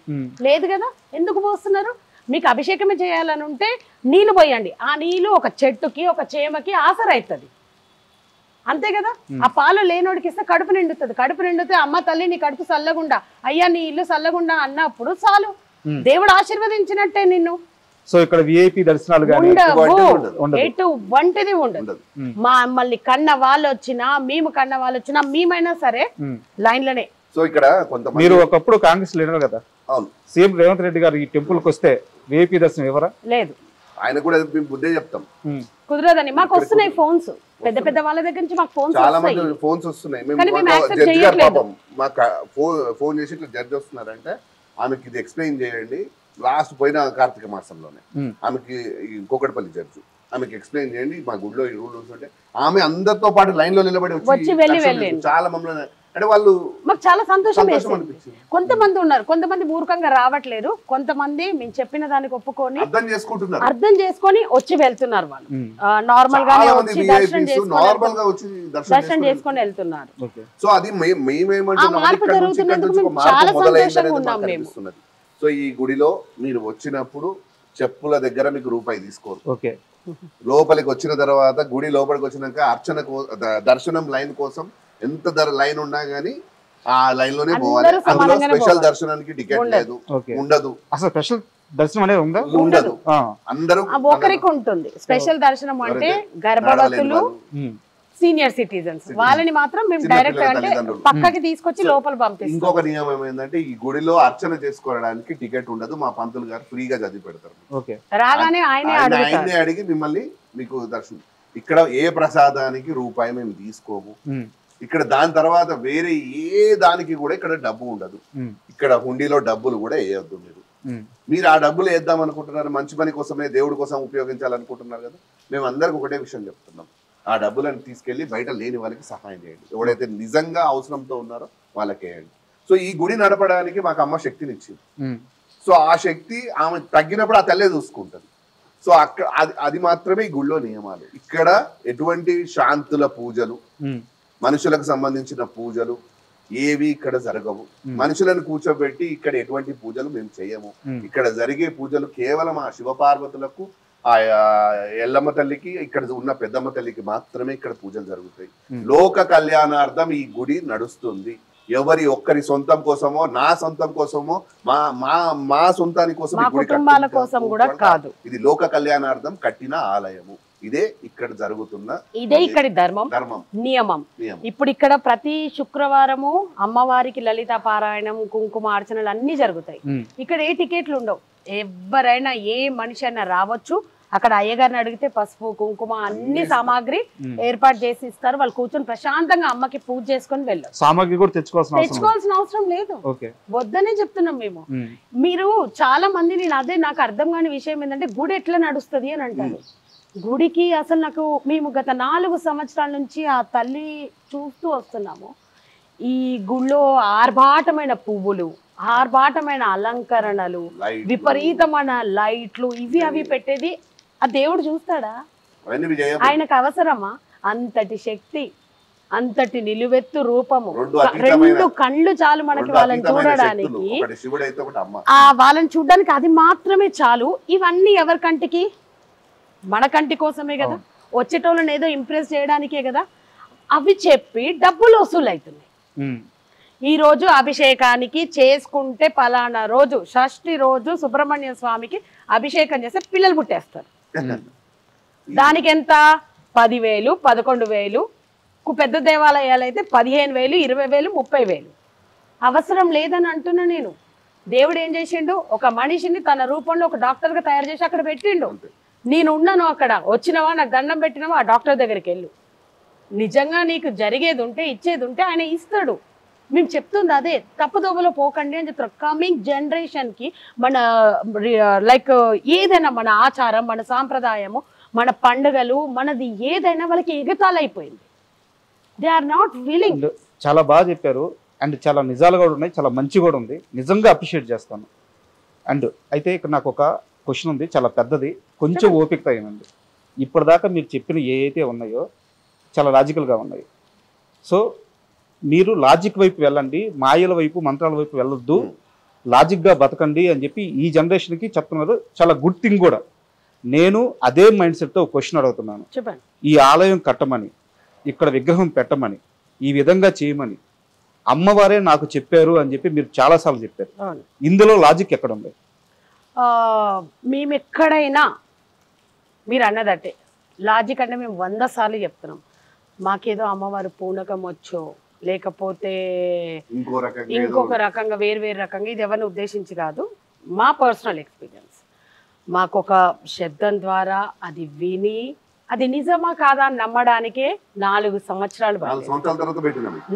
లేదు కదా. ఎందుకు పోస్తున్నారు? మీకు అభిషేకమే చేయాలని ఉంటే నీళ్ళు పోయండి. ఆ నీళ్ళు ఒక చెట్టుకి ఒక చేమకి ఆసరైతుంది, అంతే కదా. ఆ పాలు లేనోడికి ఇస్తే కడుపు నిండుతుంది. కడుపు నిండితే అమ్మ తల్లి నీ కడుపు చల్లగుండా, అయ్యా నీ ఇల్లు చల్లగుండా అన్నప్పుడు చాలు, దేవుడు ఆశీర్వదించినట్టే నిన్ను. సో ఇక్కడ విఐపి దర్శనాలు వంటిది ఉండదు. మమ్మల్ని కన్న వాళ్ళు వచ్చినా, మేము కన్న వాళ్ళు వచ్చినా, మేమైనా సరే లైన్లనే. సో ఇక్కడ మీరు ఒకప్పుడు కాంగ్రెస్ లీడర్ కదా, సీఎం రేవంత్ రెడ్డి గారు ఈ టెంపుల్ కి వస్తే విఐపి దర్శనం ఎవరా? లేదు. ఆయన కూడా బుద్ధే చెప్తాం, కుదరదని. మాకు వస్తున్నాయి ఫోన్స్, పెద్ద పెద్ద వాళ్ళ దగ్గర నుంచి మాకు ఫోన్స్ చాలా మంది ఫోన్స్ వస్తున్నాయి. మాకు ఫోన్ చేసి ఇట్లా జడ్జి వస్తున్నారంటే ఆమెకి ఇది ఎక్స్ప్లెయిన్ చేయండి. లాస్ట్ పోయిన కార్తీక మాసంలోనే ఆమెకి ఇంకొకటిపల్లి జడ్జి ఆమెకి ఎక్స్ప్లెయిన్ చేయండి, మా గుడిలో ఈ రూల్స్ ఉంటే ఆమె అందరితో పాటు లైన్ లో నిలబడి వచ్చి చాలా మమ్మల్ని అంటే వాళ్ళు మాకు చాలా సంతోషం వేసింది. కొంతమంది ఉన్నారు, కొంతమంది మూర్ఖంగా రావట్లేదు, కొంతమంది మేము చెప్పిన దానికి ఒప్పుకొని అర్థం చేసుకొని వచ్చి వెళ్తున్నారు. వాళ్ళు నార్మల్ గానే వచ్చి దర్శనం చేసుకొని వెళ్తున్నారు. సో అది మార్పు జరుగుతున్నందుకు చాలా సంతోషంగా ఉన్నాం మేము. సో ఈ గుడిలో మీరు వచ్చినప్పుడు చెప్పుల దగ్గర మీకు రూపాయి తీసుకోరు. ఓకే, లోపలికి వచ్చిన తర్వాత గుడి లోపలికి వచ్చినాక అర్చన దర్శనం లైన్ కోసం ఎంత లైన్ ఉన్నా గానీ ఆ లైన్ లోనే పోవాలి. అందులో స్పెషల్ దర్శనానికి టికెట్ లేదు, ఉండదు. అసలు స్పెషల్ దర్శనం అనేది ఉండదు. అందరూ ఒకరికి ఉంటుంది స్పెషల్ దర్శనం. అంటే గర్భవతులు, సీనియర్ సిటిజన్స్ వాళ్ళని మాత్రం మేము డైరెక్ట్ అంటే పక్కకి తీసుకొచ్చి లోపల పంపిస్తాం. ఇంకొక నియమం ఏంటంటే ఈ గుడిలో అర్చన చేసుకోవడానికి టికెట్ ఉండదు. మా పంతులు గారు ఫ్రీగా చదివి పెడతారు. రాగానే ఆయనే అడిగి మిమ్మల్ని మీకు దర్శనం. ఇక్కడ ఏ ప్రసాదానికి రూపాయి మేము తీసుకోము. ఇక్కడ దాని తర్వాత వేరే ఏ దానికి కూడా ఇక్కడ డబ్బు ఉండదు. ఇక్కడ హుండీలో డబ్బులు కూడా వేయొద్దు. మీరు ఆ డబ్బులు వేద్దాం అనుకుంటున్నారు, మంచి పని కోసమే దేవుడి కోసం ఉపయోగించాలనుకుంటున్నారు కదా. మేము అందరికి ఒకటే విషయం చెప్తున్నాం, ఆ డబ్బులను తీసుకెళ్లి బయట లేని వాళ్ళకి సహాయం చేయండి. ఎవడైతే నిజంగా అవసరంతో ఉన్నారో వాళ్ళకి వేయండి. సో ఈ గుడి నడపడానికి మాకు అమ్మ శక్తిని ఇచ్చింది. సో ఆ శక్తి ఆమె తగ్గినప్పుడు ఆ తల్లే చూసుకుంటుంది. సో అక్కడ అది మాత్రమే ఈ గుళ్ళో నియమాలు. ఇక్కడ ఎటువంటి శాంతుల పూజలు, మనుషులకు సంబంధించిన పూజలు ఏవి ఇక్కడ జరగవు. మనుషులను కూర్చోబెట్టి ఇక్కడ ఎటువంటి పూజలు మేము చేయము. ఇక్కడ జరిగే పూజలు కేవలం ఆ శివపార్వతులకు, ఆ ఎల్లమ్మ తల్లికి, ఇక్కడ ఉన్న పెద్దమ్మ తల్లికి మాత్రమే ఇక్కడ పూజలు జరుగుతాయి. లోక కళ్యాణార్థం ఈ గుడి నడుస్తుంది. ఎవరి ఒక్కరి సొంతం కోసమో, నా సొంతం కోసమో, మా సొంతాని కోసం కుటుంబాల కోసం కూడా కాదు. ఇది లోక కళ్యాణార్థం కట్టిన ఆలయము. ఇదే ఇక్కడ జరుగుతున్న, ఇదే ఇక్కడి ధర్మం, నియమం. ఇప్పుడు ఇక్కడ ప్రతి శుక్రవారము అమ్మవారికి లలిత పారాయణం, కుంకుమ అర్చనలు అన్ని జరుగుతాయి. ఇక్కడ ఏ టికెట్లు ఉండవు. ఎవరైనా ఏ మనిషి అయినా రావచ్చు. అక్కడ అయ్యగారిని అడిగితే పసుపు, కుంకుమ అన్ని సామాగ్రి ఏర్పాటు చేసి ఇస్తారు. వాళ్ళు కూర్చొని ప్రశాంతంగా అమ్మకి పూజ చేసుకొని వెళ్ళారు. సామాగ్రి కూడా తెచ్చుకోవాల్సిన అవసరం లేదు. వద్దనే చెప్తున్నాం మేము. మీరు చాలా మంది, నాకు అర్థం కాని విషయం ఏంటంటే గుడి ఎట్లా నడుస్తుంది అని అంటారు. గుడికి అసలు నాకు, మేము గత 4 సంవత్సరాల నుంచి ఆ తల్లి చూస్తూ వస్తున్నాము. ఈ గుళ్ళో ఆర్భాటమైన పువ్వులు, ఆర్భాటమైన అలంకరణలు, విపరీతమైన లైట్లు, ఇవి అవి పెట్టేది ఆ దేవుడు చూస్తాడా? ఆయనకు అవసరమా? అంతటి శక్తి, అంతటి నిలువెత్తు రూపము, 2 కళ్ళు చాలు మనకి వాళ్ళని చూడడానికి. వాళ్ళని చూడడానికి అది మాత్రమే చాలు. ఇవన్నీ ఎవరి కంటికి? మన కంటి కోసమే కదా, వచ్చేటోళ్ళని ఏదో ఇంప్రెస్ చేయడానికే కదా. అవి చెప్పి డబ్బులు వసూలు అవుతున్నాయి. ఈ రోజు అభిషేకానికి చేసుకుంటే పలానా రోజు, షష్ఠి రోజు సుబ్రహ్మణ్య స్వామికి అభిషేకం చేస్తే పిల్లలు పుట్టేస్తారు. దానికి ఎంత? 10,000, 11,000. పెద్ద దేవాలయాలు అయితే 15,000, 20,000, 30,000. అవసరం లేదని అంటున్నా నేను. దేవుడు ఏం చేసిండు? ఒక మనిషిని తన రూపంలో ఒక డాక్టర్గా తయారు చేసి అక్కడ పెట్టిండు. నేను ఉన్నాను అక్కడ. వచ్చినవా, నాకు దండం పెట్టినవా, ఆ డాక్టర్ దగ్గరికి వెళ్ళు. నిజంగా నీకు జరిగేది ఉంటే, ఇచ్చేది ఉంటే ఆయన ఇస్తాడు. మేము చెప్తుంది అదే, తప్పుదోవలో పోకండి అని చెప్తారు. కమింగ్ జనరేషన్కి మన లైక్ ఏదైనా మన ఆచారం, మన సాంప్రదాయము, మన పండుగలు, మనది ఏదైనా వాళ్ళకి ఎగతాలైపోయింది. They are not willing. చాలా బాగా చెప్పారు. అండ్ చాలా నిజాలు కూడా ఉన్నాయి, చాలా మంచి కూడా ఉంది. నిజంగా అప్రిషియేట్ చేస్తాను. అండ్ అయితే ఇక్కడ నాకు ఒక క్వశ్చన్ ఉంది, చాలా పెద్దది, కొంచెం ఓపికతో అయ్యింది. ఇప్పటిదాకా మీరు చెప్పిన ఏవైతే ఉన్నాయో చాలా లాజికల్గా ఉన్నాయి. సో మీరు లాజిక్ వైపు వెళ్ళండి, మాయల వైపు, మంత్రాల వైపు వెళ్ళొద్దు, లాజిక్గా బతకండి అని చెప్పి ఈ జనరేషన్కి చెప్తున్నారు. చాలా గుడ్ థింగ్ కూడా. నేను అదే మైండ్ సెట్తో ఒక క్వశ్చన్ అడుగుతున్నాను. ఈ ఆలయం కట్టమని, ఇక్కడ విగ్రహం పెట్టమని, ఈ విధంగా చేయమని అమ్మవారే నాకు చెప్పారు అని చెప్పి మీరు చాలాసార్లు చెప్పారు. ఇందులో లాజిక్ ఎక్కడ ఉంది? మేము ఎక్కడైనా మీరు అన్నదట్టే లాజిక్ అంటే మేము 100 సార్లు చెప్తున్నాం. మాకేదో అమ్మవారు పూనకం వచ్చో, లేకపోతే ఇంకొక రకంగా వేరు రకంగా, ఇది ఎవరిని ఉద్దేశించి కాదు, మా పర్సనల్ ఎక్స్పీరియన్స్. మాకు ఒక శబ్దం ద్వారా అది విని అది నిజమా కాదా అని నమ్మడానికే 4 సంవత్సరాలు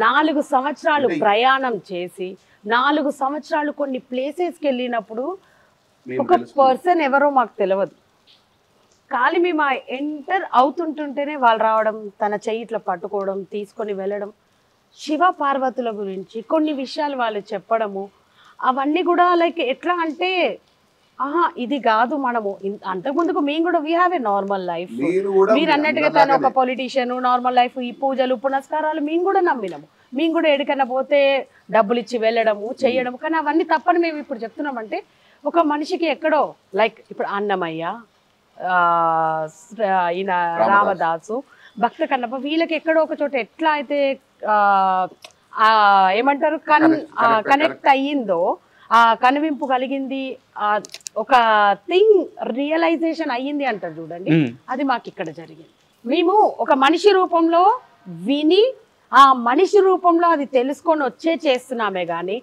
4 సంవత్సరాలు ప్రయాణం చేసి 4 సంవత్సరాలు కొన్ని ప్లేసెస్కి వెళ్ళినప్పుడు ఒక పర్సన్ ఎవరో మాకు తెలియదు. ఖాళీ మేము ఎంటర్ అవుతుంటుంటేనే వాళ్ళు రావడం, తన చెయ్యి ఇట్లా పట్టుకోవడం, తీసుకొని వెళ్ళడం, శివ పార్వతుల గురించి కొన్ని విషయాలు వాళ్ళు చెప్పడము, అవన్నీ కూడా లైక్ ఎట్లా అంటే, ఇది కాదు, మనము అంతకుముందుకు మేము కూడా we have a normal life. మీరు అన్నట్టుగా తను ఒక పొలిటీషియన్, నార్మల్ లైఫ్, ఈ పూజలు పునస్కారాలు మేము కూడా నమ్మినాము. మేము కూడా ఎక్కడికైనా పోతే డబ్బులు ఇచ్చి వెళ్ళడము, చేయడము. కానీ అవన్నీ తప్పని మేము ఇప్పుడు చెప్తున్నామంటే, ఒక మనిషికి ఎక్కడో లైక్ ఇప్పుడు అన్నమయ్య, ఈయన రామదాసు, భక్త కన్నప్ప, వీళ్ళకి ఎక్కడో ఒక చోట ఎట్లా అయితే ఏమంటారు కనెక్ట్ అయ్యిందో, ఆ కనువింపు కలిగింది, ఒక థింగ్ రియలైజేషన్ అయ్యింది అంటారు చూడండి, అది మాకు ఇక్కడ జరిగింది. మేము ఒక మనిషి రూపంలో విని ఆ మనిషి రూపంలో అది తెలుసుకొని వచ్చే చేస్తున్నామే కానీ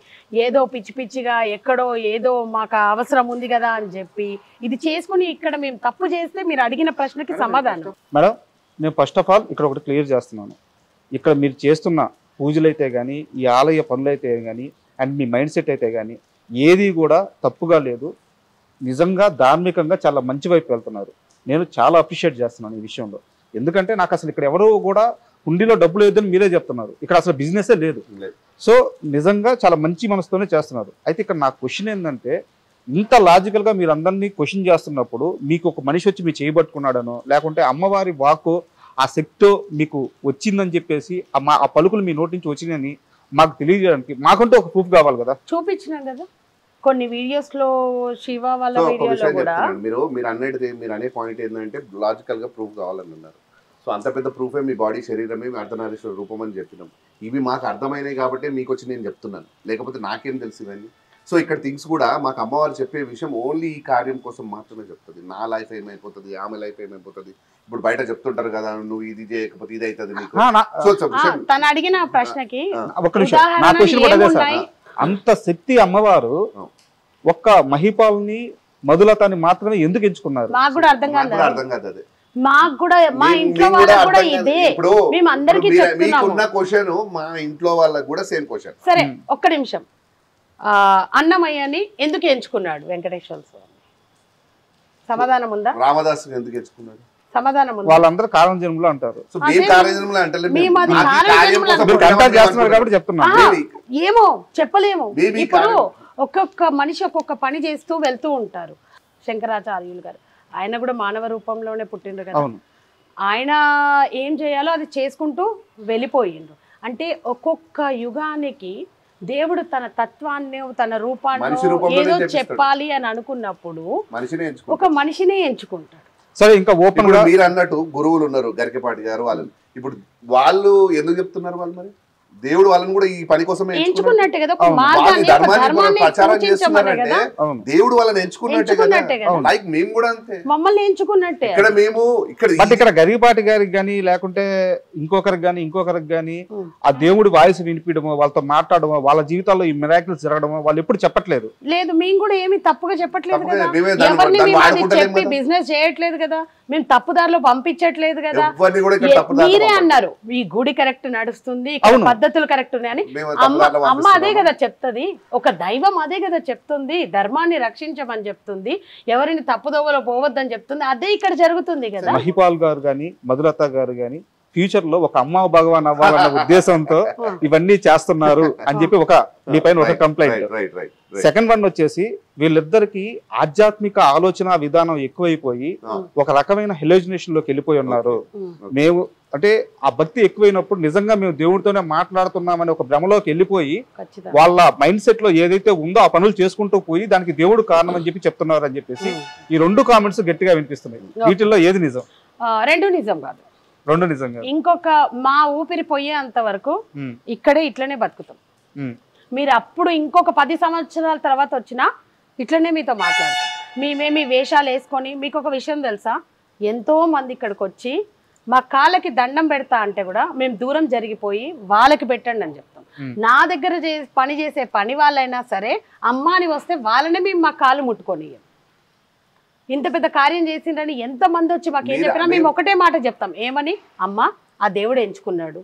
ఏదో పిచ్చి పిచ్చిగా ఎక్కడో ఏదో మాకు అవసరం ఉంది కదా అని చెప్పి ఇది చేసుకుని ఇక్కడ మేము తప్పు చేస్తే మీరు అడిగిన ప్రశ్నకి సమాధానం. మేడం, నేను ఫస్ట్ ఆఫ్ ఆల్ ఇక్కడ ఒకటి క్లియర్ చేస్తున్నాను. ఇక్కడ మీరు చేస్తున్న పూజలు అయితే కానీ, ఈ ఆలయ పనులు అయితే కానీ, అండ్ మీ మైండ్ సెట్ అయితే కానీ ఏది కూడా తప్పుగా లేదు. నిజంగా ధార్మికంగా చాలా మంచి వైపు వెళ్తున్నారు. నేను చాలా అప్రిషియేట్ చేస్తున్నాను ఈ విషయంలో. ఎందుకంటే నాకు అసలు ఇక్కడ ఎవరు కూడా హుండీలో డబ్బులు లేదని మీరే చెప్తున్నారు. ఇక్కడ అసలు బిజినెసే లేదు. సో నిజంగా చాలా మంచి మనసుతోనే చేస్తున్నారు. అయితే ఇక్కడ నా క్వశ్చన్ ఏంటంటే, ఇంత లాజికల్గా మీరు అందరినీ క్వశ్చన్ చేస్తున్నప్పుడు మీకు ఒక మనిషి వచ్చి మీరు చేయబట్టుకున్నాడనో లేకుంటే అమ్మవారి వాక్కు ఆ శక్తి మీకు వచ్చిందని చెప్పేసి ఆ పలుకులు మీ నోటి నుంచి వచ్చిందని మాకు తెలియజేయడానికి మాకంటూ ఒక ప్రూఫ్ కావాలి కదా. చూపించినాం కదా కొన్ని వీడియోస్ లో, శివ వాళ్ళ వీడియోలో కూడా. మీరు అన్నది, మీరు అనే పాయింట్ ఏంటంటే లాజికల్ గా ప్రూఫ్ కావాలని అన్నారు. సో అంత పెద్ద ప్రూఫే మీ బాడీ శరీరమే మీ అర్ధనారీశ్వర రూపం అని చెప్పినాం. ఇవి మాకు అర్థమైనాయి కాబట్టి మీకు వచ్చి నేను చెప్తున్నాను, లేకపోతే నాకేం తెలుసు ఇవన్నీ. సో ఇక్కడ థింగ్స్ కూడా మాకు అమ్మవారు చెప్పే విషయం ఓన్లీ ఈ కార్యం కోసం మాత్రమే చెప్తుంది. నా లైఫ్ ఏమైపోతుంది, ఆమె లైఫ్ ఏమైపోతుంది. ఇప్పుడు బయట చెప్తుంటారు కదా, నువ్వు ఇది చేయకపోతే ఇది అవుతుంది నీకు. తను అడిగిన ప్రశ్నకి ఒక్క నిమిషం, నా క్వశ్చన్ కూడా అదే సార్. అంత శక్తి అమ్మవారు ఒక్క మహిపాల్ని మధులతని మాత్రమే ఎందుకు ఎంచుకున్నారు? మాకు కూడా అర్థం కాదు అదే. మాకు కూడా మా ఇంట్లో వాళ్ళకి కూడా ఇదే, మేము అందరికీ మీకున్న క్వశ్చన్ మా ఇంట్లో వాళ్ళకి కూడా సేమ్ క్వశ్చన్. సరే ఒక్క నిమిషం, అన్నమయ్యని ఎందుకు ఎంచుకున్నాడు వెంకటేశ్వర స్వామి? సమాధానం ఉందా? రామదాస్ ఎందుకు ఎంచుకున్నాడు? సమాధానం ఉందా? వాళ్ళందరూ కారణ జన్మలో అంటారు. ఏమో చెప్పలేము. ఇప్పుడు ఒక్కొక్క మనిషి ఒక్కొక్క పని చేస్తూ వెళ్తూ ఉంటారు. శంకరాచార్యులు గారు ఆయన కూడా మానవ రూపంలోనే పుట్టిండ్రు కదా. ఆయన ఏం చేయాలో అది చేసుకుంటూ వెళ్ళిపోయిండ్రు. అంటే ఒక్కొక్క యుగానికి దేవుడు తన తత్వాన్ని, తన రూపాన్ని ఏదో చెప్పాలి అని అనుకున్నప్పుడు ఒక మనిషినే ఎంచుకుంటాడు. సరే, ఇంకా ఓపెన్ గా మీరు అన్నట్టు గురువులు ఉన్నారు, గరికపాటి గారు వాళ్ళు. ఇప్పుడు వాళ్ళు ఎందుకు చెప్తున్నారు? వాళ్ళు మరి దేవుడు వాళ్ళని కూడా ఈ పని కోసమే ఎంచుకున్నట్టే కదా. ప్రచారం చేస్తున్నారంటే దేవుడు వాళ్ళని ఎంచుకున్నట్టే కదా. లైక్ మేము కూడా అంతే, మమ్మల్ని ఎంచుకున్నట్టే. ఇక్కడ మేము ఇక్కడ గరికపాటి గారికి గానీ లేకుంటే ఇంకొకరికి గానీ ఆ దేవుడి వాయిస్ వినిపించడమో, వాళ్ళతో మాట్లాడమో, వాళ్ళ జీవితాల్లో ఈ మిరాకిల్స్ జరగడమో వాళ్ళు ఎప్పుడు చెప్పట్లేదు. లేదు, మేము కూడా ఏమి తప్పుగా చెప్పట్లేదు కదా. ఎవరిని చెప్పి బిజినెస్ చేయట్లేదు కదా, మేము తప్పుదారిలో పంపించట్లేదు కదా. మీరే అన్నారు ఈ గుడి కరెక్ట్ నడుస్తుంది, పద్ధతులు కరెక్ట్ ఉన్నాయని. అమ్మ అదే కదా చెప్తుంది, ఒక దైవం అదే కదా చెప్తుంది, ధర్మాన్ని రక్షించమని చెప్తుంది, ఎవరిని తప్పుదోవలో పోవద్దని చెప్తుంది. అదే ఇక్కడ జరుగుతుంది కదా. మహిపాల్ గారు గాని, మధులత గారు గాని ఫ్యూచర్ లో ఒక అమ్మ భగవాన్ అవ్వాలన్న ఉద్దేశంతో ఇవన్నీ చేస్తున్నారు అని చెప్పి మీ పైన ఒక కంప్లైంట్. సెకండ్ వన్ వచ్చేసి వీళ్ళిద్దరికి ఆధ్యాత్మిక ఆలోచన విధానం ఎక్కువైపోయి ఒక రకమైన హెలోజినేషన్ లోకి వెళ్ళిపోయి ఉన్నారు. మేము అంటే ఆ భక్తి ఎక్కువైనప్పుడు నిజంగా మేము దేవుడితోనే మాట్లాడుతున్నామని ఒక భ్రమలోకి వెళ్ళిపోయి వాళ్ళ మైండ్ సెట్ లో ఏదైతే ఉందో ఆ పనులు చేసుకుంటూ పోయి దానికి దేవుడు కారణం అని చెప్పి చెప్తున్నారు అని చెప్పేసి ఈ రెండు కామెంట్స్ గట్టిగా వినిపిస్తున్నాయి. వీటిల్లో ఏది నిజం? రెండు నిజం కాదు, రెండు నిజంగా. ఇంకొక మా ఊపిరి పోయేంత వరకు ఇక్కడే ఇట్లనే బతుకుతాం. మీరు అప్పుడు ఇంకొక 10 సంవత్సరాల తర్వాత వచ్చినా ఇట్లనే మీతో మాట్లాడతాం. మేమేమి వేషాలు వేసుకొని. మీకు ఒక విషయం తెలుసా, ఎంతో మంది ఇక్కడికి వచ్చి మా కాళ్ళకి దండం పెడతా అంటే కూడా మేము దూరం జరిగిపోయి వాళ్ళకి పెట్టండి అని చెప్తాం. నా దగ్గర పని చేసే పని వాళ్ళైనా సరే అమ్మాని వస్తే వాళ్ళనే మేము మా కాళ్ళు ముట్టుకొని. ఇంత పెద్ద కార్యం చేసిండ్రని ఎంతమంది వచ్చి మాకు ఏం చెప్పినా మేము ఒకటే మాట చెప్తాం, ఏమని? అమ్మ ఆ దేవుడు ఎంచుకున్నాడు,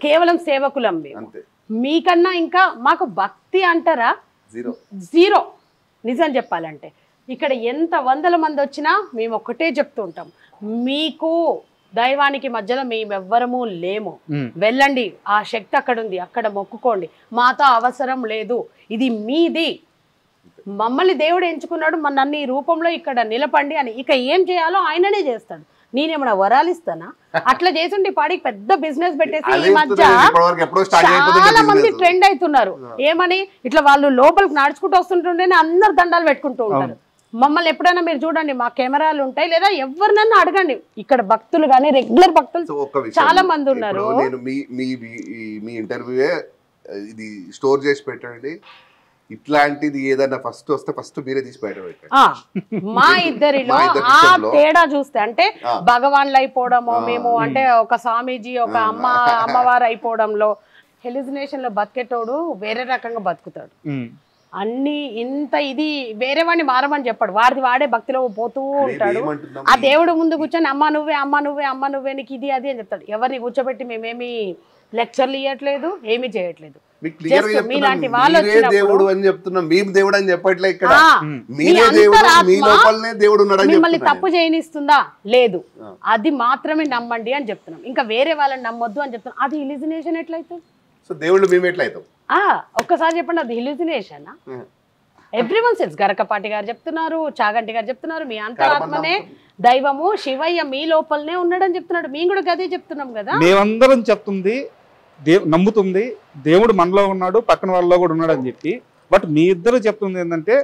కేవలం సేవకులం మేము, మీకన్నా ఇంకా మాకు భక్తి అంటారా జీరో. నిజం చెప్పాలంటే ఇక్కడ ఎంత వందల మంది వచ్చినా మేము ఒకటే చెప్తూ ఉంటాం, మీకు దైవానికి మధ్యలో మేమెవ్వరము లేము, వెళ్ళండి, ఆ శక్తి అక్కడ ఉంది, అక్కడ మొక్కుకోండి, మాతో అవసరం లేదు, ఇది మీది, మమ్మల్ని దేవుడు ఎంచుకున్నాడు, నన్ను ఈ రూపంలో ఇక్కడ నిలపండి అని. ఇక ఏం చేయాలో ఆయననే చేస్తాడు, నేనేమన్నా వరాలు ఇస్తానా? అట్లా చేసిండి పాడికి పెద్ద బిజినెస్ పెట్టేసి ఈ మధ్య చాలా మంది ట్రెండ్ అవుతున్నారు. ఏమని? ఇట్లా వాళ్ళు లోపలికి నడుచుకుంటూ వస్తుంటుంటేనే అందరు దండాలు పెట్టుకుంటూ ఉంటారు. మమ్మల్ని ఎప్పుడైనా మీరు చూడండి, మా కెమెరాలు ఉంటాయి, లేదా ఎవరినన్నా అడగండి, ఇక్కడ భక్తులు కానీ రెగ్యులర్ భక్తులు చాలా మంది ఉన్నారు. నేను మీ ఇంటర్వ్యూయే ఇది స్టోర్ చేసి పెట్టండి, ఇట్లాంటిది ఏదైనా ఫస్ట్ వస్తే ఫస్ట్ మీరే తీసి పెట్టండి. మా ఇద్దరిలో ఆ తేడా చూస్తే అంటే భగవాన్లు అయిపోవడము, మేము అంటే ఒక స్వామీజీ ఒక అమ్మవారు అయిపోవడంలో, హెలిజినేషన్ లో బతికేటోడు వేరే రకంగా బతుకుతాడు. అన్ని ఇంత ఇది వేరే వాడిని మారమని చెప్పాడు, వాడిది వాడే భక్తిలో పోతూ ఉంటాడు. ఆ దేవుడు ముందు కూర్చొని అమ్మ నువ్వే అమ్మ నువ్వే అమ్మ నువ్వే నీకు ఇది అది అని చెప్తాడు. ఎవరిని కూర్చోబెట్టి మేమేమి లెక్చర్లు ఇవ్వట్లేదు, ఏమి చేయట్లేదు. మీలాంటి వాళ్ళు మిమ్మల్ని తప్పు చేయనిస్తుందా? లేదు, అది మాత్రమే నమ్మండి అని చెప్తున్నాం, ఇంకా వేరే వాళ్ళని నమ్మొద్దు అని చెప్తున్నాం. అది ఇలిజినేషన్ ఎట్లయితే? దేవుళ్ళు మేము ఎట్లయితాం? ఒక్కసారి చెప్పండి, అది ఇలిజినేషన్ ఎవ్రీవన్ సెల్స్. గరకపాటి గారు చెప్తున్నారు, చాగంటి గారు చెప్తున్నారు, మీ అంతరాత్మనే దైవము శివయ్య మీ లోపలనే ఉన్నాడని చెప్తున్నాడు. మేము కూడా గదే చెప్తున్నాం కదా. మేమందరం చెప్తుంది నమ్ముతుంది దేవుడు మనలో ఉన్నాడు, పక్కన వాళ్ళలో కూడా ఉన్నాడు అని చెప్పి. బట్ మీ ఇద్దరు చెప్తుంది ఏంటంటే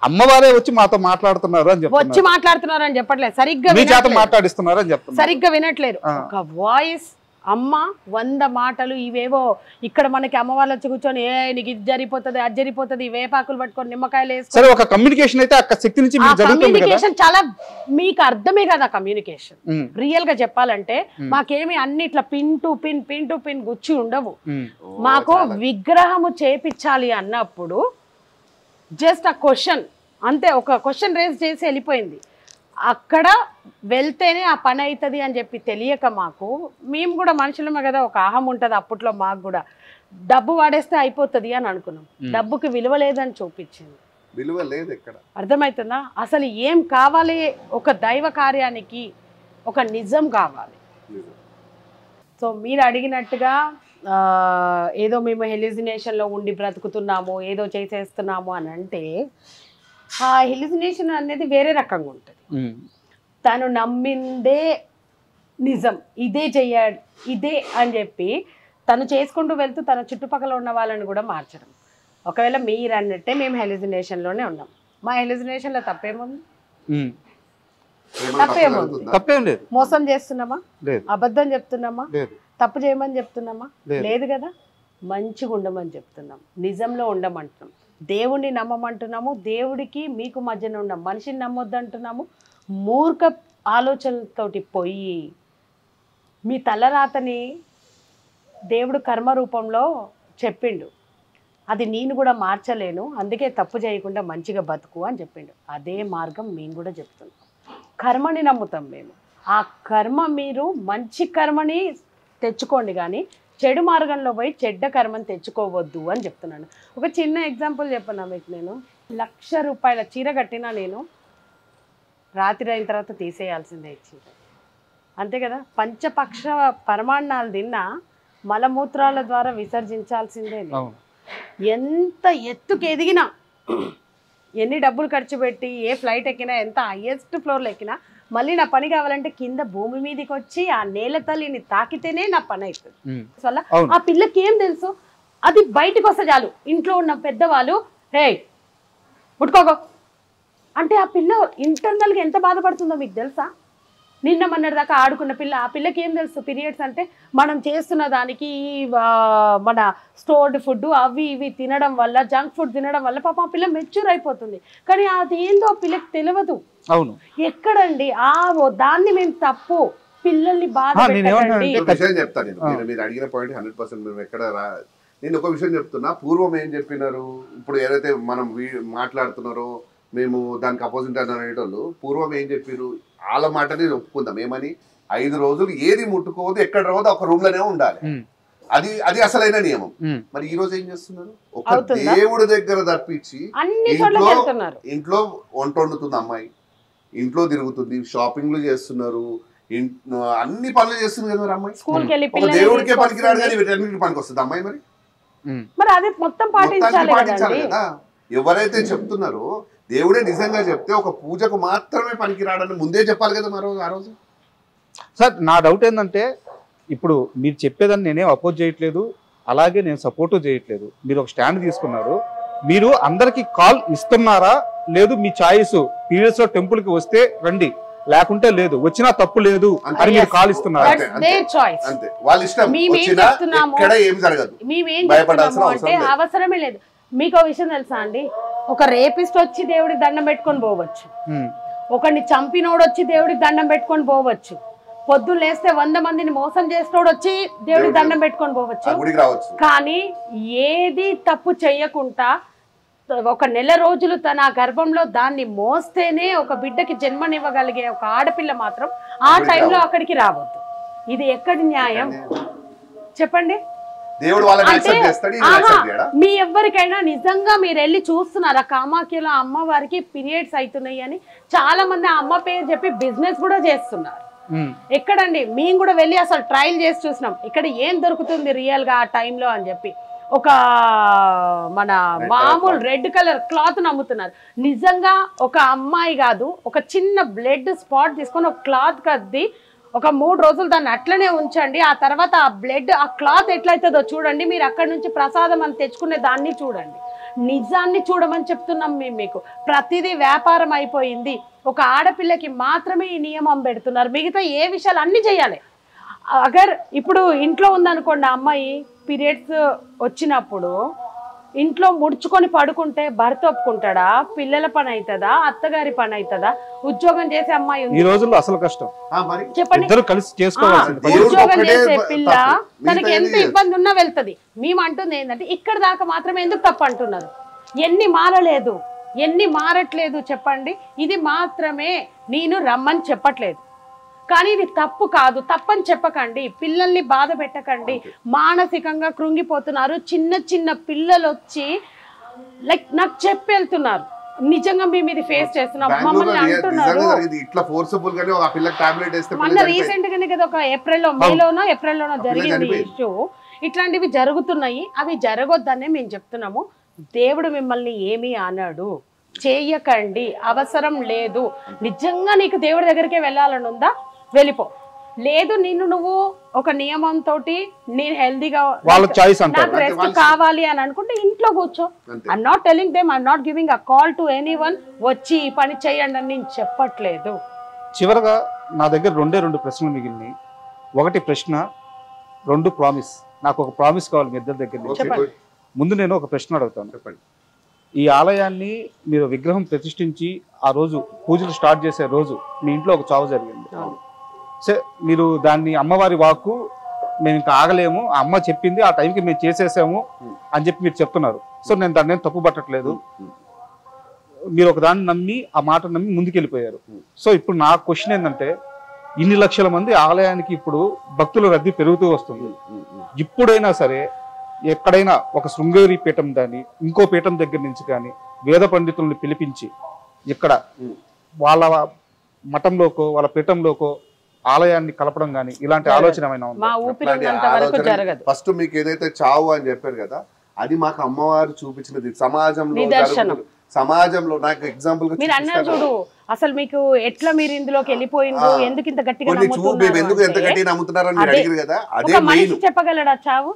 అమ్మవారే వచ్చి మాతో మాట్లాడుతున్నారు అని చెప్పి, వచ్చి మాట్లాడుతున్నారు అని చెప్పట్లేదు, సరిగ్గా మీ చేత మాట్లాడిస్తున్నారు అని చెప్తున్నారు. సరిగ్గా వినట్లేదు. ఒక వాయిస్ అమ్మ 100 మాటలు ఇవేవో ఇక్కడ మనకి అమ్మవాళ్ళు వచ్చి కూర్చొని నీకు ఇది జరిగిపోతుంది అది జరిగిపోతుంది వేపాకులు పట్టుకొని నిమ్మకాయలు వేసుకొని. సరే, ఒక కమ్యూనికేషన్ అయితే అక్క శక్తి నుంచి కమ్యూనికేషన్ చాలా మీకు అర్థమే కదా కమ్యూనికేషన్. రియల్ గా చెప్పాలంటే మాకేమి అన్ని ఇట్లా పిన్ టు పిన్ గుచ్చి ఉండవు. మాకు విగ్రహము చేపించాలి అన్నప్పుడు జస్ట్ ఆ క్వశ్చన్ అంతే, ఒక క్వశ్చన్ రేజ్ చేసి వెళ్ళిపోయింది. అక్కడ వెళ్తేనే ఆ పని అవుతుంది అని చెప్పి తెలియక మాకు, మేము కూడా మనుషులమే కదా, ఒక అహం ఉంటుంది అప్పట్లో మాకు కూడా. డబ్బు వాడేస్తే అయిపోతుంది అని అనుకున్నాం, డబ్బుకి విలువ లేదని చూపించింది. విలువ లేదు ఎక్కడ, అర్థమవుతుందా? అసలు ఏం కావాలి, ఒక దైవ కార్యానికి ఒక నిజం కావాలి. సో మీరు అడిగినట్టుగా ఏదో మేము హెలిజినేషన్లో ఉండి బ్రతుకుతున్నాము, ఏదో చేసేస్తున్నాము అని అంటే, ఆ హెలిజినేషన్ అనేది వేరే రకంగా ఉంటుంది. తను నమ్మిందే నిజం, ఇదే చెయ్యాలి ఇదే అని చెప్పి తను చేసుకుంటూ వెళ్తూ తన చుట్టుపక్కల ఉన్న వాళ్ళని కూడా మార్చడం. ఒకవేళ మీరు అన్నట్టే మేము హెలిజినేషన్లోనే ఉన్నాం, మా హెలిజినేషన్లో తప్పేముంది? తప్పేం లేదు. మోసం చేస్తున్నామా? అబద్ధం చెప్తున్నామా? తప్పు చేయమని చెప్తున్నామా? లేదు కదా. మంచిగా ఉండమని చెప్తున్నాం, నిజంలో ఉండమంటున్నాం, దేవుణ్ణి నమ్మమంటున్నాము, దేవుడికి మీకు మధ్యన ఉన్న మనిషిని నమ్మొద్దంటున్నాము. మూర్ఖ ఆలోచనలతోటి పోయి మీ తలరాతని దేవుడు కర్మ రూపంలో చెప్పిండు, అది నేను కూడా మార్చలేను, అందుకే తప్పు చేయకుండా మంచిగా బతుకు అని చెప్పిండు. అదే మార్గం మేము కూడా చెప్తున్నాం. కర్మని నమ్ముతాం మేము. ఆ కర్మ మీరు మంచి కర్మని తెచ్చుకోండి, కానీ చెడు మార్గంలో పోయి చెడ్డ కర్మని తెచ్చుకోవద్దు అని చెప్తున్నాను. ఒక చిన్న ఎగ్జాంపుల్ చెప్పనా మీకు. నేను 1,00,000 రూపాయల చీర కట్టినా నేను రాత్రి అయిన తర్వాత తీసేయాల్సిందే చీర, అంతే కదా. పంచపక్ష పరమాన్నాలు తిన్నా మలమూత్రాల ద్వారా విసర్జించాల్సిందే. ఎంత ఎత్తుకు ఎదిగినా, ఎన్ని డబ్బులు ఖర్చు పెట్టి ఏ ఫ్లైట్ ఎక్కినా, ఎంత హైయెస్ట్ ఫ్లోర్లో ఎక్కినా, మళ్ళీ నా పని కావాలంటే కింద భూమి మీదకి వచ్చి ఆ నేల తల్లిని తాకితేనే నా పని అవుతుంది. వల్ల ఆ పిల్లకి ఏం తెలుసు, అది బయటకు వస్తే చాలు ఇంట్లో ఉన్న పెద్దవాళ్ళు హే ముట్టుకోకో అంటే ఆ పిల్ల ఇంటర్నల్గా ఎంత బాధపడుతుందో మీకు తెలుసా? నిన్న మొన్నటి దాకా ఆడుకున్న పిల్ల, ఆ పిల్లకి ఏం తెలుసు పీరియడ్స్ అంటే? మనం చేస్తున్న దానికి మన స్టోర్డ్ ఫుడ్ అవి ఇవి తినడం వల్ల, జంక్ ఫుడ్ తినడం వల్ల పాపం ఆ పిల్ల మెచ్యూర్ అయిపోతుంది. కానీ అది ఏందో ఆ పిల్లకి తెలియదు. అవును, ఎక్కడండి దాన్ని మేము తప్పు పిల్లల్ని బాధ చెప్తాను. మీరు అడిగిన పాయింట్ 100% మేము ఎక్కడ నేను ఒక విషయం చెప్తున్నా. పూర్వం ఏం చెప్పినారు, ఇప్పుడు ఏదైతే మనం మాట్లాడుతున్నారో మేము దానికి అపోజిట్ అని అనేటోళ్ళు పూర్వం ఏం చెప్పారు, వాళ్ళ మాటని ఒప్పుకుందాం. ఏమని 5 రోజులు ఏది ముట్టుకోవద్దు, ఎక్కడ రోజు ఒక రూమ్ లోనే ఉండాలి, అది అసలైన నియమం. మరి ఈ రోజు ఏం చేస్తున్నారు, ఒక దేవుడి దగ్గర తప్పించి ఇంట్లో వంట వండుతుంది అమ్మాయి, ఇంట్లో తిరుగుతుంది, షాపింగ్లు చేస్తున్నారు, అన్ని పనులు చేస్తుంది కదా అమ్మాయి. ఒక దేవుడికే పనికిరాడు కానీ వీటన్నిటికి పనికి వస్తుంది అమ్మాయి. మరి అదే మొత్తం పాటించాలి కదా. ఎవరైతే చెప్తున్నారో దేవుడే నిజంగా చెప్తే ఒక పూజకు మాత్రమే పనికిరాడని ముందే చెప్పాలి కదా ఆ రోజు. సార్ నా డౌట్ ఏంటంటే, ఇప్పుడు మీరు చెప్పేదాన్ని నేనేం అపోజ్ చేయట్లేదు, అలాగే నేను సపోర్టు చేయట్లేదు. మీరు ఒక స్టాండ్ తీసుకున్నారు, మీరు అందరికి కాల్ ఇస్తున్నారా? లేదు మీ చాయిస్, పీరియడ్స్ లో టెంపుల్ కి వస్తే రండి, లేకుంటే లేదు, వచ్చినా తప్పు లేదు అని మీరు కాల్ ఇస్తున్నారు. అవసరమే లేదు. మీకు విషయం తెలుసా అండి, ఒక రేపిస్ట్ వచ్చి దేవుడికి దండం పెట్టుకొని పోవచ్చు, ఒకరిని చంపినోడు వచ్చి దేవుడికి దండం పెట్టుకొని పోవచ్చు, పొద్దున్న లేస్తే 100 మందిని మోసం చేసినోడు వచ్చి దేవుడికి దండం పెట్టుకొని పోవచ్చు. కానీ ఏది తప్పు చెయ్యకుండా ఒక నెల రోజులు తన గర్భంలో దాన్ని మోస్తేనే ఒక బిడ్డకి జన్మనివ్వగలిగే ఒక ఆడపిల్ల మాత్రం ఆ టైంలో అక్కడికి రావద్దు. ఇది ఎక్కడి న్యాయం చెప్పండి? మీ ఎవరికైనా నిజంగా మీరు వెళ్ళి చూస్తున్నారా కామాఖ్యలో అమ్మవారికి పీరియడ్స్ అవుతున్నాయి అని చాలా మంది అమ్మ పేరు చెప్పి బిజినెస్ కూడా చేస్తున్నారు. ఎక్కడండి? మేము కూడా వెళ్ళి అసలు ట్రయల్ చేసి చూసినాం, ఇక్కడ ఏం దొరుకుతుంది రియల్ గా ఆ టైంలో అని చెప్పి. ఒక మన మామూలు రెడ్ కలర్ క్లాత్ నమ్ముతున్నారు. నిజంగా ఒక అమ్మాయి కాదు, ఒక చిన్న బ్లడ్ స్పాట్ తీసుకొని ఒక క్లాత్ కద్ది ఒక 3 రోజులు దాన్ని అట్లనే ఉంచండి. ఆ తర్వాత ఆ బ్లడ్ ఆ క్లాత్ ఎట్లయితుందో చూడండి. మీరు అక్కడి నుంచి ప్రసాదం అని తెచ్చుకునే దాన్ని చూడండి. నిజాన్ని చూడమని చెప్తున్నాం మేము మీకు. ప్రతిదీ వ్యాపారం అయిపోయింది. ఒక ఆడపిల్లకి మాత్రమే ఈ నియమం పెడుతున్నారు. మిగతా ఏ విషయాలు అన్నీ చేయాలి. అగర్ ఇప్పుడు ఇంట్లో ఉందనుకోండి, అమ్మాయి పీరియడ్స్ వచ్చినప్పుడు ఇంట్లో ముడుచుకొని పడుకుంటే భర్త ఒప్పుకుంటాడా? పిల్లల పని అవుతుందా? అత్తగారి పని అవుతుందా? ఉద్యోగం చేసే అమ్మాయి ఈ రోజుల్లో అసలు కష్టం. చెప్పండి. ఇద్దరు కలిసి చేసుకోవాల్సింది. ఉద్యోగం చేసే పిల్ల తనకి ఎంత ఇబ్బంది ఉన్నా వెళ్తుంది. మేము అంటుంది ఏంటంటే ఇక్కడ దాకా మాత్రమే ఎందుకు తప్పు అంటున్నారు? ఎన్ని మారలేదు, ఎన్ని మారట్లేదు చెప్పండి. ఇది మాత్రమే నేను రమ్మని చెప్పట్లేదు, కానీ ఇది తప్పు కాదు. తప్పని చెప్పకండి, పిల్లల్ని బాధ పెట్టకండి. మానసికంగా కృంగిపోతున్నారు. చిన్న చిన్న పిల్లలు వచ్చి లైక్ నాకు చెప్పి వెళ్తున్నారు. నిజంగా మేము ఇది ఫేస్ చేస్తున్నాం. మమ్మల్ని అంటున్నారు మొన్న రీసెంట్ గానే కదా ఒక ఏప్రిల్లోనో జరిగింది ఇష్యూ. ఇట్లాంటివి జరుగుతున్నాయి. అవి జరగొద్దనే మేము చెప్తున్నాము. దేవుడు మిమ్మల్ని ఏమీ అన్నాడు, చేయకండి, అవసరం లేదు. నిజంగా నీకు దేవుడి దగ్గరికే వెళ్ళాలని ఉందా వెళ్ళిపో. లేదు నువ్వు ఒక నియమంతో నేను హెల్దీగా నాకు రెస్ట్ కావాలి అని అనుకుంటే ఇంట్లో కూర్చో. I'm not telling them, I'm not giving a call to anyone వచ్చి ఈ పని చేయండి అని నేను చెప్పట్లేదు. చివరగా నా దగ్గర 2 ప్రశ్నలు మిగిలినాయి. ఒకటి ప్రశ్న, 2 ప్రామిస్. నాకు ఒక ప్రామిస్ కావాలి మీ ఇద్దరి దగ్గర నుంచి. ముందు నేను ఒక ప్రశ్న అడుగుతాను. చెప్పండి. ఈ ఆలయాన్ని మీరు విగ్రహం ప్రతిష్ఠించి ఆ రోజు పూజలు స్టార్ట్ చేసే రోజు మీ ఇంట్లో ఒక చావు జరిగింది. సరే, మీరు దాన్ని అమ్మవారి వాక్కు మేము ఇంకా ఆగలేము, అమ్మ చెప్పింది ఆ టైంకి మేము చేసేసాము అని చెప్పి మీరు చెప్తున్నారు. సో నేను దాన్ని నేను తప్పు పట్టట్లేదు. మీరు ఒక దాన్ని నమ్మి ఆ మాట నమ్మి ముందుకెళ్ళిపోయారు. సో ఇప్పుడు నా క్వశ్చన్ ఏంటంటే, ఇన్ని లక్షల మంది ఆలయానికి ఇప్పుడు భక్తుల రద్దీ పెరుగుతూ వస్తుంది. ఇప్పుడైనా సరే ఎక్కడైనా ఒక శృంగేరి పీఠం కానీ ఇంకో పీఠం దగ్గర నుంచి కానీ వేద పండితుల్ని పిలిపించి ఇక్కడ వాళ్ళ మఠంలోకో వాళ్ళ పీఠంలోకో ఆలయాన్ని కలపడం కానీ ఇలాంటి ఆలోచన ఏమైనా ఉందా? ఫస్ట్ మీకు ఏదైతే చావు అని చెప్పారు కదా, అది మాకు అమ్మవారు చూపించినది. సమాజంలో నాకు ఎగ్జాంపుల్ మీరు అన్నారు చూడు, అసలు మీకు ఎట్లా మీరు ఇందులోకి వెళ్ళిపోయిండ్రు, ఎందుకు ఇంత గట్టిగా మనిషి చెప్పగలడా చావు?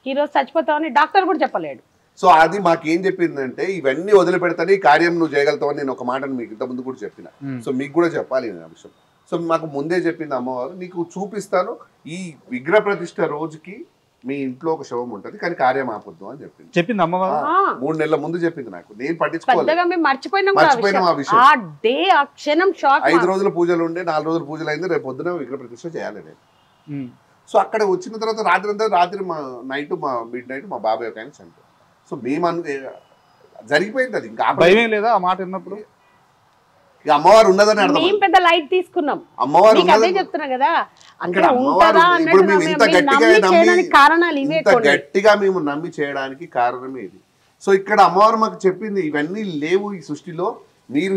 ఈ రోజు చచ్చిపోతావని డాక్టర్ కూడా చెప్పలేడు. సో అది మాకేం చెప్పిందంటే, ఇవన్నీ వదిలిపెడతాను, ఈ కార్యం నువ్వు చేయగలుగుతావు అని నేను ఒక మాటను మీకు ఇంతకుముందు కూడా చెప్పిన. సో మీకు కూడా చెప్పాలి ఈ అంశం. సో మాకు ముందే చెప్పింది అమ్మవారు, నీకు చూపిస్తాను, ఈ విగ్రహ ప్రతిష్ట రోజుకి మీ ఇంట్లో ఒక శవం ఉంటది, కానీ కార్యం ఆపొద్దు అని చెప్పింది అమ్మవారు. 3 నెలల ముందు చెప్పింది నాకు. నేను పట్టించుకోలేదు, మర్చిపోయినాం ఆ విషయం. 5 రోజుల పూజలు ఉండే, 4 రోజుల పూజలు అయింది. రేపు పొద్దున విగ్రహ ప్రతిష్ట చేయాలి నేను. సో అక్కడ వచ్చిన తర్వాత రాత్రి నైట్ మిడ్ నైట్ మా బాబాయ్ ఒక ఆయన చనిపోయారు. సో మేము జరిగిపోయింది అది. ఇంకా భయమే లేదా ఆ మాట విన్నప్పుడు? ఇక అమ్మవారు ఉన్నదని అర్థం. మేము పెద్ద లైట్ తీసుకున్నాం. అమ్మవారు అదే చెప్తున్నా కదా, ఇప్పుడు మేము ఇంత గట్టిగా మేము నమ్మి చేయడానికి కారణమే ఇది. సో ఇక్కడ అమ్మవారు మాకు చెప్పింది, ఇవన్నీ లేవు ఈ సృష్టిలో, మీరు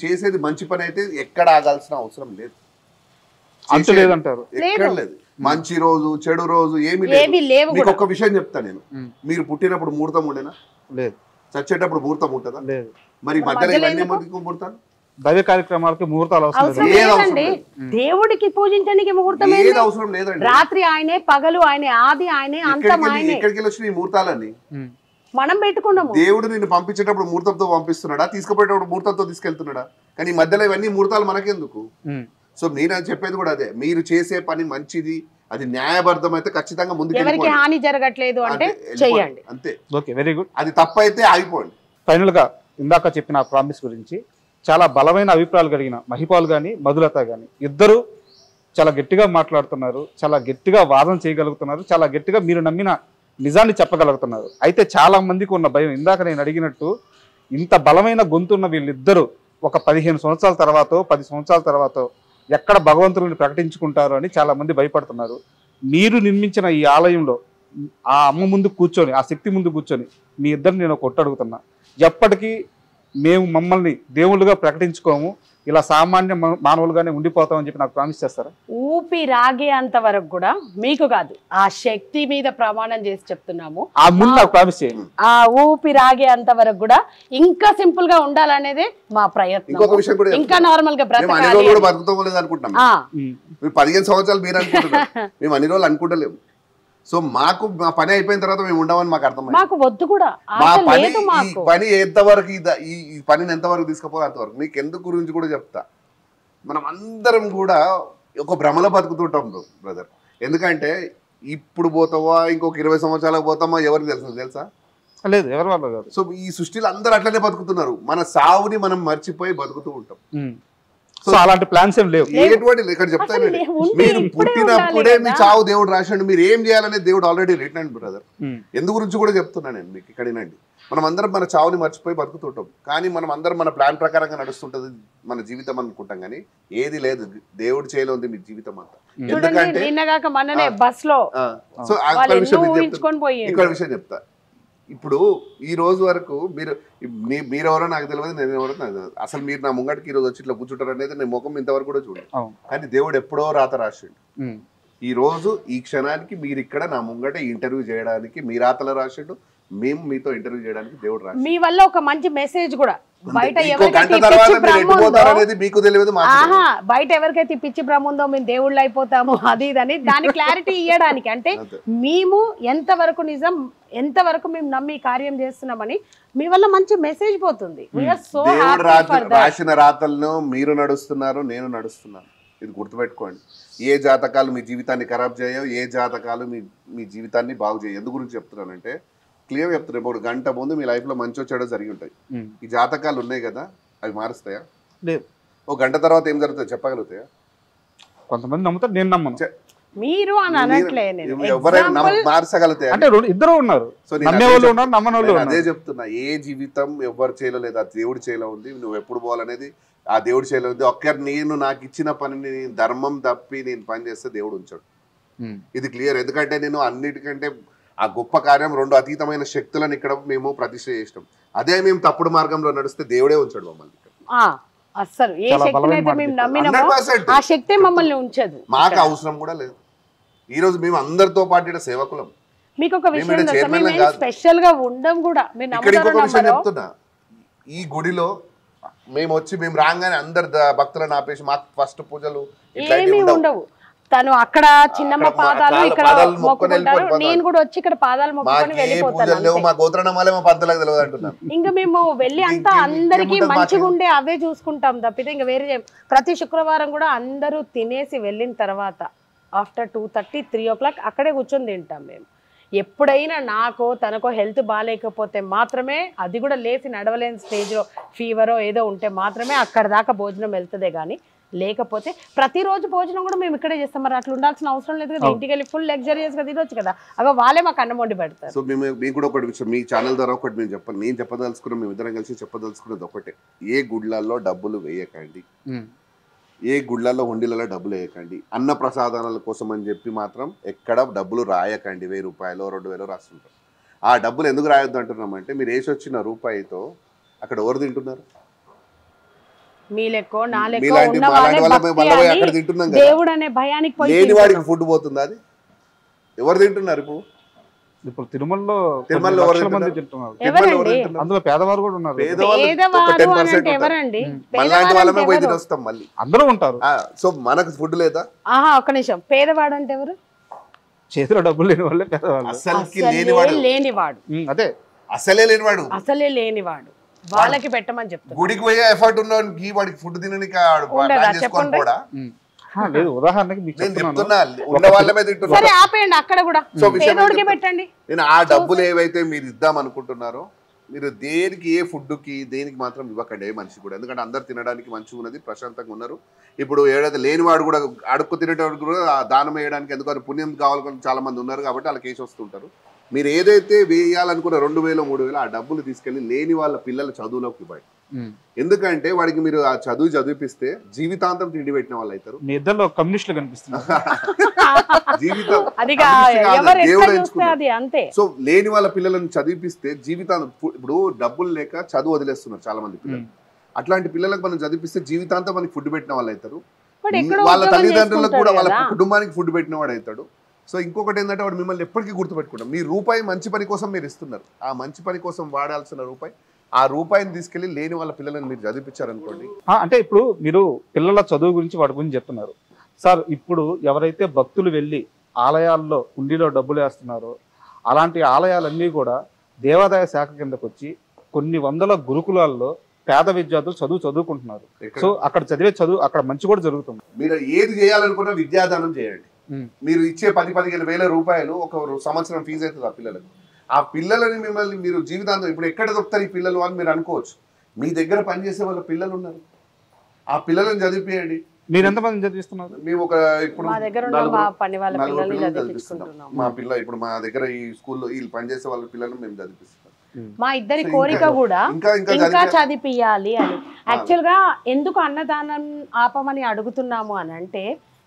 చేసేది మంచి పని అయితే ఎక్కడ ఆగాల్సిన అవసరం లేదు. లేదంటారు, ఎక్కడ లేదు. మంచి రోజు చెడు రోజు ఏమి లేదు. మీకు ఒక విషయం చెప్తా నేను. మీరు పుట్టినప్పుడు ముహూర్తం ఉండేనా? లేదు. చచ్చేటప్పుడు ముహూర్తం ఉంటుందా? లేదు. మరి మధ్యలో ఇవన్నీ ముహూర్తాలు, దైవ కార్యక్రమాలకి ముహూర్తాలు దేవుడికి పూజించడానికి ముహూర్తం అవసరం లేదండి. రాత్రి ఆయనే, పగలు ఆయనే, ఆది ఆయనే, అంతం ఆయనే. ఎక్కడికి వచ్చిన ఈ ముహూర్తాలన్నీ మనం పెట్టుకున్నాము. దేవుడు నిన్ను పంపించేటప్పుడు ముహూర్తంతో పంపిస్తున్నాడా, తీసుకుపోయేటప్పుడు ముహూర్తంతో తీసుకెళ్తున్నాడా? కానీ మధ్యలో ఇవన్నీ ముహూర్తాలు మనకెందుకు? సో నేను చెప్పేది కూడా అదే, మీరు చేసే పని మంచిది, అది న్యాయబద్ధం అయితే ఖచ్చితంగా ముందుకు ఎవరికి హాని జరగట్లేదు అంటే చేయండి, అంతే. Okay, very good. అది తప్పైతే ఆగిపోండి. ఫైనల్ గా ఇందాక చెప్పిన ప్రామిస్ గురించి చాలా బలమైన అభిప్రాయాలు కలిగిన మహిపాల్ కానీ మధులత కానీ ఇద్దరు చాలా గట్టిగా మాట్లాడుతున్నారు, చాలా గట్టిగా వాదన చేయగలుగుతున్నారు, చాలా గట్టిగా మీరు నమ్మిన నిజాన్ని చెప్పగలుగుతున్నారు. అయితే చాలా మందికి ఉన్న భయం, ఇందాక నేను అడిగినట్టు ఇంత బలమైన గొంతున్న వీళ్ళిద్దరూ ఒక 15 సంవత్సరాల తర్వాత 10 సంవత్సరాల తర్వాత ఎక్కడ భగవంతుడిని ప్రకటించుకుంటారు అని చాలా మంది భయపడుతున్నారు. మీరు నిర్మించిన ఈ ఆలయంలో ఆ అమ్మ ముందు కూర్చొని, ఆ శక్తి ముందు కూర్చొని మీ ఇద్దరిని నేను కొట్టు అడుగుతున్నా, ఎప్పటికీ మేము మమ్మల్ని దేవుళ్ళుగా ప్రకటించుకోము, ఇలా సామాన్య మానవులుగానే ఉండిపోతామని చెప్పి నాకు ప్రామిస్ చేస్తారా? ఊపిరాగేంత వరకు కూడా మీకు కాదు, ఆ శక్తి మీద ప్రమాణం చేసి చెప్తున్నాము. ఆ ముందు నాకు ప్రామిస్ చేయండి. ఆ ఊపిరాగేంత వరకు కూడా ఇంకా సింపుల్ గా ఉండాలనేదే మా ప్రయత్నం. ఇంకొక విషయం కూడా ఇంకా నార్మల్ గా మేము అన్ని రోజులు కూడా బతుకుతాం అనుకుంటున్నాం. మీరు 15 సంవత్సరాలు మీరు అనుకుంటున్నారు, మేము అన్ని రోజులు అనుకుంటలేము. సో మాకు మా పని అయిపోయిన తర్వాత మేము ఉండమని మాకు అర్థమైంది. మాకు వద్దు కూడా మా పని ఎంతవరకు ఈ పనిని ఎంతవరకు తీసుకుపోవాలి అంతవరకు. మీకు ఎందుకు గురించి కూడా చెప్తా. మనం అందరం కూడా ఒక భ్రమలో బతుకుతుంటాం బ్రదర్. ఎందుకంటే ఇప్పుడు పోతావా ఇంకొక 20 సంవత్సరాలకు పోతామా ఎవరికి తెలుసా? లేదు, ఎవరి వల్ల కాదు. సో ఈ సృష్టిలో అందరూ అట్లనే బతుకుతున్నారు. మన సావుని మనం మర్చిపోయి బతుకుతూ ఉంటాం. సో అలాంటి ప్లాన్స్ ఏం లేవు. ఎటువంటి ఇక్కడ చెప్తాను, మీరు పుట్టినప్పుడే మీ చావు దేవుడు రాశాడు. మీరు ఏం చేయాలనేది దేవుడు ఆల్రెడీ రిటర్న్ బ్రదర్. ఎందు గురించి కూడా చెప్తున్నా నేను మీకు ఇక్కడ వినండి. మనం అందరం మన చావుని మర్చిపోయి బతుకుతుంటాం. కానీ మనం అందరం మన ప్లాన్ ప్రకారంగా నడుస్తుంటది మన జీవితం అనుకుంటాం. కానీ ఏది లేదు, దేవుడు చేయలో ఉంది మీ జీవితం అంతా. ఎందుకంటే ఇక్కడ విషయం చెప్తా. ఇప్పుడు ఈ రోజు వరకు మీరెవరో నాకు తెలియదు, నేను ఎవరో నాకు తెలియదు. అసలు మీరు నా ముంగటికి ఈ రోజు వచ్చి ఇట్లా కూర్చుంటారు అనేది నేను ముఖం ఇంతవరకు కూడా చూడలేదు. కానీ దేవుడు ఎప్పుడో రాత రాసిండు. ఈ రోజు ఈ క్షణానికి మీరు ఇక్కడ నా ముంగట ఇంటర్వ్యూ చేయడానికి మీ రాతలో రాసిండు. మేము మీతో ఇంటర్వ్యూ చేయడానికి దేవుడు రాసిండు. మీ వల్ల ఒక మంచి మెసేజ్ కూడా బయట మీకు తెలియదు. బయట ఎవరికైతే పిచ్చి భ్రమ ఉందో మేము దేవుళ్ళు అయిపోతాము అది ఇదని దాని క్లారిటీ ఇవ్వడానికి. అంటే మేము ఎంతవరకు నిజం, ఎంతవరకు మేము నమ్మి కార్యం చేస్తున్నామని మీ వల్ల మంచి మెసేజ్ పోతుంది. రాసిన రాతలను మీరు నడుస్తున్నారు, నేను నడుస్తున్నాను. ఇది గుర్తుపెట్టుకోండి. ఏ జాతకాలు మీ జీవితాన్ని ఖరాబ్ చేయవు, ఏ జాతకాలు మీ జీవితాన్ని బాగు చేయవు. ఎందు గురించి చెప్తున్నానంటే క్లియర్ చెప్తున్నారు. ఇప్పుడు గంట ముందు మీ లైఫ్ లో మంచో చెడో జరిగి ఉంటాయి. ఈ జాతకాలు ఉన్నాయి కదా, అవి మారుస్తాయా? లేదు. ఒక గంట తర్వాత ఏం జరుగుతుంది చెప్పగలుగుతాయా? కొంతమంది నమ్ముతారు, నేను నమ్మను. మీరు అని అనట్లేదు, ఎవరైనా మార్చగలుగుతాయి అంటే ఇద్దరు ఉన్నారు. సో అదే చెప్తున్నా. ఏ జీవితం ఎవరు చేయలో లేదు, ఆ దేవుడి చేయలో ఉంది. నువ్వు ఎప్పుడు పోవాలనేది ఆ దేవుడి చేయలో ఉంది. నేను నాకు ఇచ్చిన పనిని ధర్మం తప్పి నేను పని చేస్తే దేవుడు ఉంచాడు. ఇది క్లియర్. ఎందుకంటే నేను అన్నిటికంటే ఆ గొప్ప కార్యం, 2 అతీతమైన శక్తులను ఇక్కడ మేము ప్రతిష్ఠ చేసినాం. అదే మేము తప్పుడు మార్గంలో నడిస్తే దేవుడే ఉంచాడు మమ్మల్ని. అసలు ఏ శక్తిని అయితే మేము నమ్మినామో ఆ శక్తి మమ్మల్ని ఉంచదు. మాకు అవసరం కూడా లేదు. ఈ రోజు మేము అందరితో పాటు సేవకులం. మీకు ఒక విషయం స్పెషల్ గా ఉండడం కూడా చెప్తున్నా. ఈ గుడిలో మేము రాగానే అందరు భక్తులను ఆపేసి మాకు ఫస్ట్ పూజలు ఉండవు. తను అక్కడ చిన్నమ్మ పాదాలు ఇక్కడ మొక్కుకుంటారు, నేను కూడా వచ్చి ఇక్కడ పాదాలు మొక్కుకొని వెళ్ళిపోతాను. ఇంకా మేము వెళ్ళి అంతా అందరికి మంచిగా ఉండే అవే చూసుకుంటాం తప్పితే ఇంకా వేరే. ప్రతి శుక్రవారం కూడా అందరూ తినేసి వెళ్ళిన తర్వాత ఆఫ్టర్ 2:30, 3 o'clock అక్కడే కూర్చొని తింటాం మేము. ఎప్పుడైనా నాకో తనకో హెల్త్ బాగాలేకపోతే మాత్రమే, అది కూడా లేచి నడవలేని స్టేజ్లో ఫీవరో ఏదో ఉంటే మాత్రమే అక్కడ దాకా భోజనం వెళ్తుందే. కానీ లేకపోతే ప్రతిరోజు భోజనం కూడా మేము ఇక్కడే చేస్తాం. మరి అట్లా ఉండాల్సిన అవసరం లేదు కదా. ఇంటికి వెళ్ళి ఫుల్ లగ్జరియస్ గా తినొచ్చు కదా. అవి వాళ్ళే మాకు అన్నం వండి పెడతారు. సో మీకు కూడా ఒకటి విషయం, మీ ఛానల్ ద్వారా ఒకటి నేను చెప్పదలుచుకున్నాం, మేము ఇద్దరం కలిసి చెప్పదలుచుకున్నది ఒకటే. ఏ గుడ్లలో డబ్బులు వేయకండి, ఏ గుళ్ళల్లో హుండీలలో డబ్బులు వేయకండి. అన్న ప్రసాదాల కోసం అని చెప్పి మాత్రం ఎక్కడ డబ్బులు రాయకండి. 1000 రూపాయలు 2000 రాస్తుంటారు. ఆ డబ్బులు ఎందుకు రాయొద్దు అంటున్నామంటే, మీరు వేసి వచ్చిన రూపాయితో అక్కడ ఎవరు తింటున్నారు? లేని వాడికి ఫుడ్ పోతుందా? అది ఎవరు తింటున్నారు? ఇప్పుడు తిరుమలలో అందులో పేదవారు కూడా ఉన్నారు. అందరూ ఉంటారు. సో మనకు ఫుడ్ లేదా? ఒక నిమిషం, పేదవాడు అంటే ఎవరు? చేతిలో డబ్బులు లేని వాళ్ళే పేదవాడు. లేనివాడు అదే అసలే లేనివాడు, అసలే లేనివాడు వాళ్ళకి పెట్టమని చెప్తారు. గుడికి పోయే ఎఫర్ట్ ఉన్నవాడికి వాడికి ఫుడ్ తినడానికి లేదు. ఉదాహరణకి అక్కడ కూడా పెట్టండి. నేను ఆ డబ్బులు ఏవైతే మీరు ఇద్దాం అనుకుంటున్నారో, మీరు దేనికి ఏ ఫుడ్ కి దేనికి మాత్రం ఇవ్వకండి ఏ మనిషి కూడా. ఎందుకంటే అందరు తినడానికి మంచిగా ఉన్నది, ప్రశాంతంగా ఉన్నారు. ఇప్పుడు ఏదైతే లేనివాడు కూడా అడుక్కు తినేటవాడు కూడా దానం వేయడానికి ఎందుకంటే పుణ్యం కావాలని చాలా మంది ఉన్నారు కాబట్టి వాళ్ళకి వేసి వస్తుంటారు. మీరు ఏదైతే వేయాలనుకున్న 2000 3000 ఆ డబ్బులు తీసుకెళ్ళి లేని వాళ్ళ పిల్లల చదువులోకి ఇవ్వండి. ఎందుకంటే వాడికి మీరు ఆ చదివిపిస్తే జీవితాంతం తిండి పెట్టిన వాళ్ళు అవుతారు. మీ ఇద్దరు కమ్యూనిస్టులు కనిపిస్తున్నారు. జీవితం దేవుడు ఎంచుకున్నాడు. సో లేని వాళ్ళ పిల్లలను చదివిపిస్తే జీవితాంతం, ఇప్పుడు డబ్బులు లేక చదువు వదిలేస్తున్నారు చాలా మంది పిల్లలు. అట్లాంటి పిల్లలకు మనం చదివిపిస్తే జీవితాంతం మనకి ఫుడ్ పెట్టిన వాళ్ళు అవుతారు. వాళ్ళ తల్లిదండ్రులకు కూడా వాళ్ళ కుటుంబానికి ఫుడ్ పెట్టిన వాడు అవుతాడు. సో ఇంకొకటి ఏంటంటే వాడు మిమ్మల్ని ఎప్పటికీ గుర్తుపెట్టుకుంటాం. మీ రూపాయి మంచి పని కోసం మీరు ఇస్తున్నారు. ఆ మంచి పని కోసం వాడాల్సిన రూపాయి, ఆ రూపాయిని తీసుకెళ్లి లేని వాళ్ళ పిల్లలను మీరు చదివించారనుకోండి. అంటే ఇప్పుడు మీరు పిల్లల చదువు గురించి వాటి గురించి చెప్తున్నారు సార్. ఇప్పుడు ఎవరైతే భక్తులు వెళ్ళి ఆలయాల్లో హుండీలో డబ్బులు వేస్తున్నారో అలాంటి ఆలయాలన్నీ కూడా దేవాదాయ శాఖ కిందకు వచ్చి కొన్ని వందల గురుకులాల్లో పేద విద్యార్థులు చదువుకుంటున్నారు. సో అక్కడ చదివే చదువు అక్కడ మంచి కూడా జరుగుతుంది. మీరు ఏది చేయాలనుకున్నా విద్యాదానం చేయండి. మీరు ఇచ్చే 10-15 వేల రూపాయలు ఒక సంవత్సరం ఫీజు అవుతుంది ఆ పిల్లలకు. ఆ పిల్లలని మిమ్మల్ని మీరు జీవితాంతం ఇప్పుడు ఎక్కడ దొరుకుతారు ఈ పిల్లలు అని మీరు అనుకోవచ్చు. మీ దగ్గర పనిచేసే వాళ్ళ పిల్లలు ఉన్నారు, ఆ పిల్లలను చదివిపియండి. మీరు ఎంతమంది చదివిస్తున్నారు? మేము ఒక ఇప్పుడు మా పిల్ల ఇప్పుడు మా దగ్గర ఈ స్కూల్లో వీళ్ళు పనిచేసే వాళ్ళ పిల్లలను మేము చదివిస్తున్నాం. మా ఇద్దరి కోరిక కూడా ఇంకా చదివిపియాలి అని. యాక్చువల్ గా ఎందుకు అన్నదానం ఆపమని అడుగుతున్నాము అని అంటే,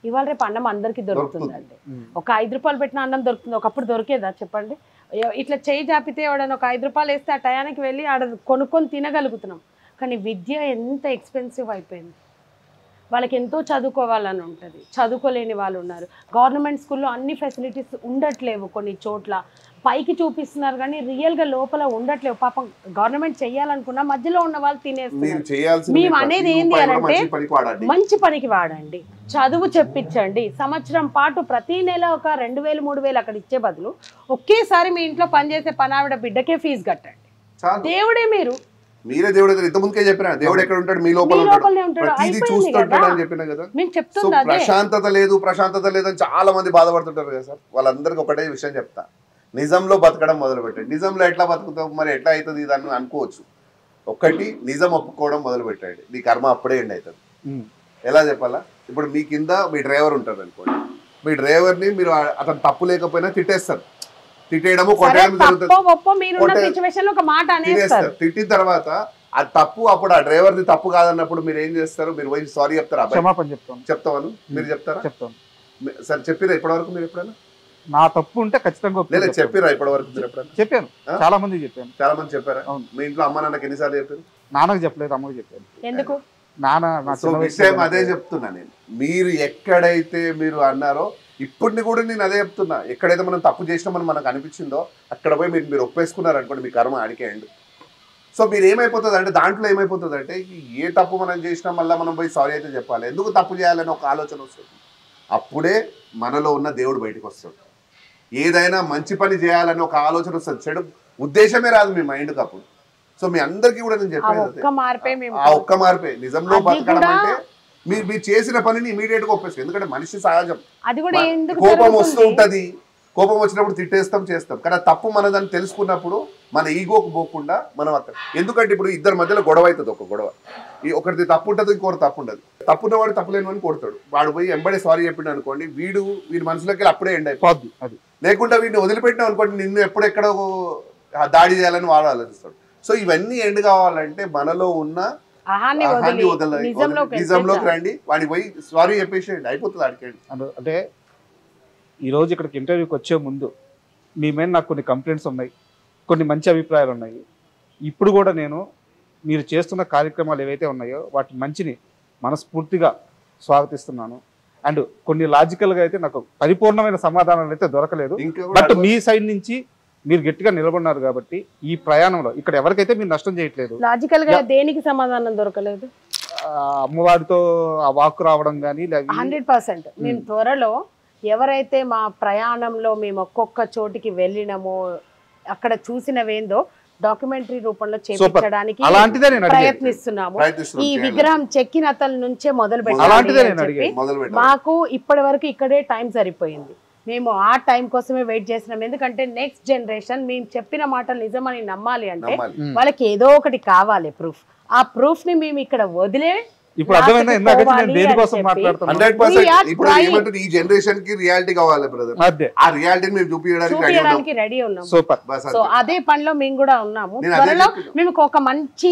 ఇవాళ రేపు అన్నం అందరికి దొరుకుతుందండి. ఒక 5 రూపాయలు పెట్టిన అన్నం దొరుకుతుంది. ఒకప్పుడు దొరికేదా చెప్పండి? ఇట్లా చేయి జాపితే ఎవడన్నా ఒక 5 రూపాయలు వేస్తే ఆ టయానికి వెళ్ళి ఆడ కొనుక్కొని తినగలుగుతున్నాం. కానీ విద్య ఎంత ఎక్స్పెన్సివ్ అయిపోయింది. వాళ్ళకి ఎంతో చదువుకోవాలని ఉంటుంది, చదువుకోలేని వాళ్ళు ఉన్నారు. గవర్నమెంట్ స్కూల్లో అన్ని ఫెసిలిటీస్ ఉండట్లేవు, కొన్ని చోట్ల పైకి చూపిస్తున్నారు కానీ రియల్గా లోపల ఉండట్లేవు. పాపం గవర్నమెంట్ చెయ్యాలనుకున్నా మధ్యలో ఉన్న వాళ్ళు తినేస్తున్నారు. మేము అనేది ఏంటి అని అంటే, మంచి పనికి వాడండి, చదువు చెప్పించండి. సంవత్సరం పాటు ప్రతి నెల ఒక 2000-3000 అక్కడ ఇచ్చే బదులు ఒకేసారి మీ ఇంట్లో పనిచేసే పనావిడ బిడ్డకే ఫీజు కట్టండి. దేవుడే మీరే దేవుడు. ఇంత ముందుకే చెప్పినా దేవుడు ఎక్కడ ఉంటాడు? మీ లోపల ఉంటాడు, ప్రతిదీ చూస్తుంటాడు అని చెప్పినా కదా. సో ప్రశాంతత లేదని చాలా మంది బాధపడుతుంటారు కదా సార్. వాళ్ళందరికీ ఒకటే విషయం చెప్తా, నిజంలో బతకడం మొదలు పెట్టండి. నిజంలో ఎట్లా బతుకుతాం, మరి ఎట్లా అవుతుంది ఇదని అనుకోవచ్చు. ఒకటి, నిజం ఒప్పుకోవడం మొదలు పెట్టండి, నీ కర్మ అప్పుడే ఎండ్ అవుతుంది. ఎలా చెప్పాలా? ఇప్పుడు మీ కింద మీ డ్రైవర్ ఉంటారు అనుకోండి, మీ డ్రైవర్ని మీరు అతను తప్పు లేకపోయినా తిట్టేస్తారు. తిట్టేయడము కొట్టేయడం జరుగుతుంది. తిట్టిన తర్వాత అది తప్పు, అప్పుడు ఆ డ్రైవర్ది తప్పు కాదన్నప్పుడు మీరు ఏం చేస్తారు? మీరు పోయి సారీ చెప్తారా? చెప్తామని మీరు చెప్తారా? చెప్తాను. సరే చెప్పిరా ఇప్పటివరకు మీరు ఎప్పుడైనా? నా తప్పు ఉంటే ఖచ్చితంగా చెప్పిరా ఇప్పటివరకు మీరు ఎప్పుడైనా? చెప్పాను, చాలా మంది చెప్పాను. చాలా మంది చెప్పారా? మీ ఇంట్లో అమ్మ నాన్నకి ఎన్నిసార్లు చెప్పారు? నాన్నకు చెప్పలేదు, అమ్మకి చెప్పాను. ఎందుకు? విషయం అదే చెప్తున్నా నేను. మీరు ఎక్కడైతే మీరు అన్నారో ఇప్పటిని కూడా నేను అదే చెప్తున్నా, ఎక్కడైతే మనం తప్పు చేసినామని మనకు అనిపించిందో అక్కడ పోయి మీరు ఒప్పేసుకున్నారు అనుకోండి, మీ కర్మ అడికేయండి. సో మీరు ఏమైపోతుంది అంటే, దాంట్లో ఏమైపోతుంది అంటే, ఏ తప్పు మనం చేసినా మళ్ళీ మనం పోయి సారీ అయితే చెప్పాలి, ఎందుకు తప్పు చేయాలని ఒక ఆలోచన వస్తుంది. అప్పుడే మనలో ఉన్న దేవుడు బయటకు వస్తాడు. ఏదైనా మంచి పని చేయాలని ఒక ఆలోచన వస్తుంది, చెడు ఉద్దేశమే రాదు మీ మైండ్కి అప్పుడు. సో మీ అందరికీ కూడా నేను చెప్పేది ఆ ఒక్క మార్పే. నిజంలో బతకడం అంటే మీరు చేసిన పనిని ఇమీడియట్ గా ఒప్పేస్తారు. ఎందుకంటే మనిషి సహజం, కోపం వస్తూ ఉంటది. కోపం వచ్చినప్పుడు తిట్టేస్తాం, చేస్తాం. కానీ తప్పు మనదని తెలుసుకున్నప్పుడు మన ఈగోకు పోకుండా మనం అక్కడ, ఎందుకంటే ఇప్పుడు ఇద్దరి మధ్యలో గొడవ అవుతుంది. ఒక గొడవ, ఒకరిది తప్పు ఉంటుంది, ఇంకొకటి తప్పు ఉండదు. తప్పున్న వాడు తప్పు లేని వాడిని కొడతాడు. వాడు పోయి ఎంబడే సారీ చెప్పిండు అనుకోండి, వీడి మనసులోకి అప్పుడే ఎండ్ అయిపోద్ది. అది లేకుండా వీడిని వదిలిపెట్టినాం అనుకోండి, నిన్ను ఎప్పుడెక్కడో దాడి చేయాలని వాడు ఆలోచిస్తాడు. సో ఇవన్నీ ఎండ్ కావాలంటే మనలో ఉన్న నిజంలోకి రండి, వాడిని పోయి సారీ చెప్పేసేయండి, అయిపోతుంది అడిగండి. అంటే ఈరోజు ఇక్కడికి ఇంటర్వ్యూకి వచ్చే ముందు మీ మీద నాకు కొన్ని కంప్లైంట్స్ ఉన్నాయి, కొన్ని మంచి అభిప్రాయాలు ఉన్నాయి. ఇప్పుడు కూడా నేను మీరు చేస్తున్న కార్యక్రమాలు ఏవైతే ఉన్నాయో వాటి మంచిని మనస్ఫూర్తిగా స్వాగతిస్తున్నాను. అండ్ కొన్ని లాజికల్గా అయితే నాకు పరిపూర్ణమైన సమాధానాలు అయితే దొరకలేదు. బట్ మీ సైడ్ నుంచి మీరు గట్టిగా నిలబడినారు కాబట్టి ఈ ప్రయాణంలో ఇక్కడ ఎవరికైతే మీరు నష్టం చేయట్లేదు. లాజికల్ గా దేనికి సమాధానం దొరకలేదు? అమ్మవారితో ఆ వాక్ రావడం కానీ 100%. మేము త్వరలో ఎవరైతే మా ప్రయాణంలో మేము ఒక్కొక్క చోటికి వెళ్ళినామో అక్కడ చూసినవేందో డాక్యుమెంటరీ రూపంలో చేయించడానికి ప్రయత్నిస్తున్నాము. ఈ విగ్రహం చెక్కినతల నుంచే మొదలు పెట్టాలి. మాకు ఇప్పటి వరకు ఇక్కడే టైం సరిపోయింది. మేము ఆ టైం కోసమే వెయిట్ చేసినాం. ఎందుకంటే నెక్స్ట్ జనరేషన్ మేము చెప్పిన మాటలు నిజమని నమ్మాలి అంటే వాళ్ళకి ఏదో ఒకటి కావాలి, ప్రూఫ్. ఆ ప్రూఫ్ ని మేము ఇక్కడ వదిలే ఇప్పుడు అర్థమైందా ఇందాక నుంచి నేను దేనికోసం We మాట్లాడుతున్నాను 100% ఇప్పుడు trying. ఏమంటుంది ఈ జనరేషన్ కి రియాలిటీ కావాలి బ్రదర్. అదే ఆ రియాలిటీని మేము చూపించడానికి రెడీ ఉన్నాం. సూపర్. సో అదే పనిలో మేము కూడా ఉన్నాము. నేను అదే త్వరలో చెప్తున్నా. మేము ఒక మంచి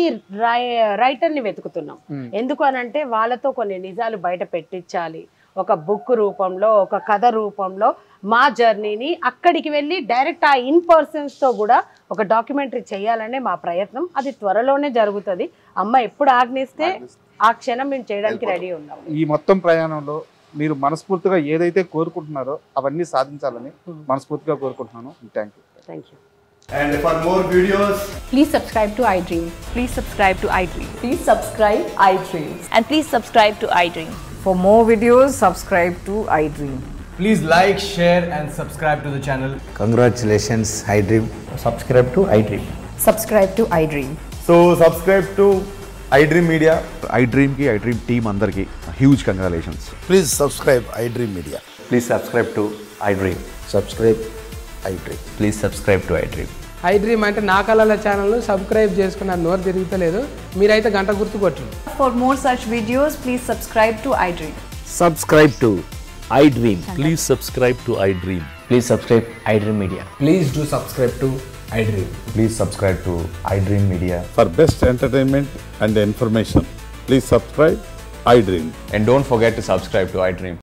రైటర్ ని వెతుకుతున్నాం. ఎందుకు అనంటే వాళ్ళతో కొన్ని నిజాలు బయట పెట్టించాలి. ఒక బుక్ రూపంలో, ఒక కథ రూపంలో మా జర్నీని అక్కడికి వెళ్ళి డైరెక్ట్ ఆ ఇన్ పర్సన్స్ తో కూడా ఒక డాక్యుమెంటరీ చేయాలనే మా ప్రయత్నం. అది త్వరలోనే జరుగుతుంది. అమ్మ ఎప్పుడు ఆజ్ఞిస్తే ఆ క్షణం మేము చేయడానికి రెడీ ఉన్నాం. ఈ మొత్తం ప్రయాణంలో మీరు మనస్ఫూర్తిగా ఏదైతే కోరుకుంటున్నారో అవన్నీ సాధించాలని మనస్ఫూర్తిగా కోరుకుంటున్నాను. Thank you. And for more videos, Please subscribe to iDream. Please subscribe to iDream. Please subscribe iDream. And please subscribe to iDream. For more videos, subscribe to iDream. please like, share, and subscribe to the channel. Congratulations, iDream. Subscribe to iDream. Subscribe to iDream. So subscribe to iDream Media. iDream ki iDream team andarki huge congratulations. Please subscribe iDream Media. Please subscribe to iDream. Subscribe iDream. Please subscribe to iDream. iDream అంటే నా కళల ఛానల్ను subscribe చేసుకున్న నోరు తిరుగుతలేదు. మీరైతే గంట గుర్తు కొట్టండి. For more such videos, please subscribe to iDream. Subscribe to iDream. Please subscribe to iDream. Please subscribe iDream Media. Please do subscribe to iDream. Please subscribe to iDream Media. For best entertainment and information, please subscribe iDream. And don't forget to subscribe to iDream.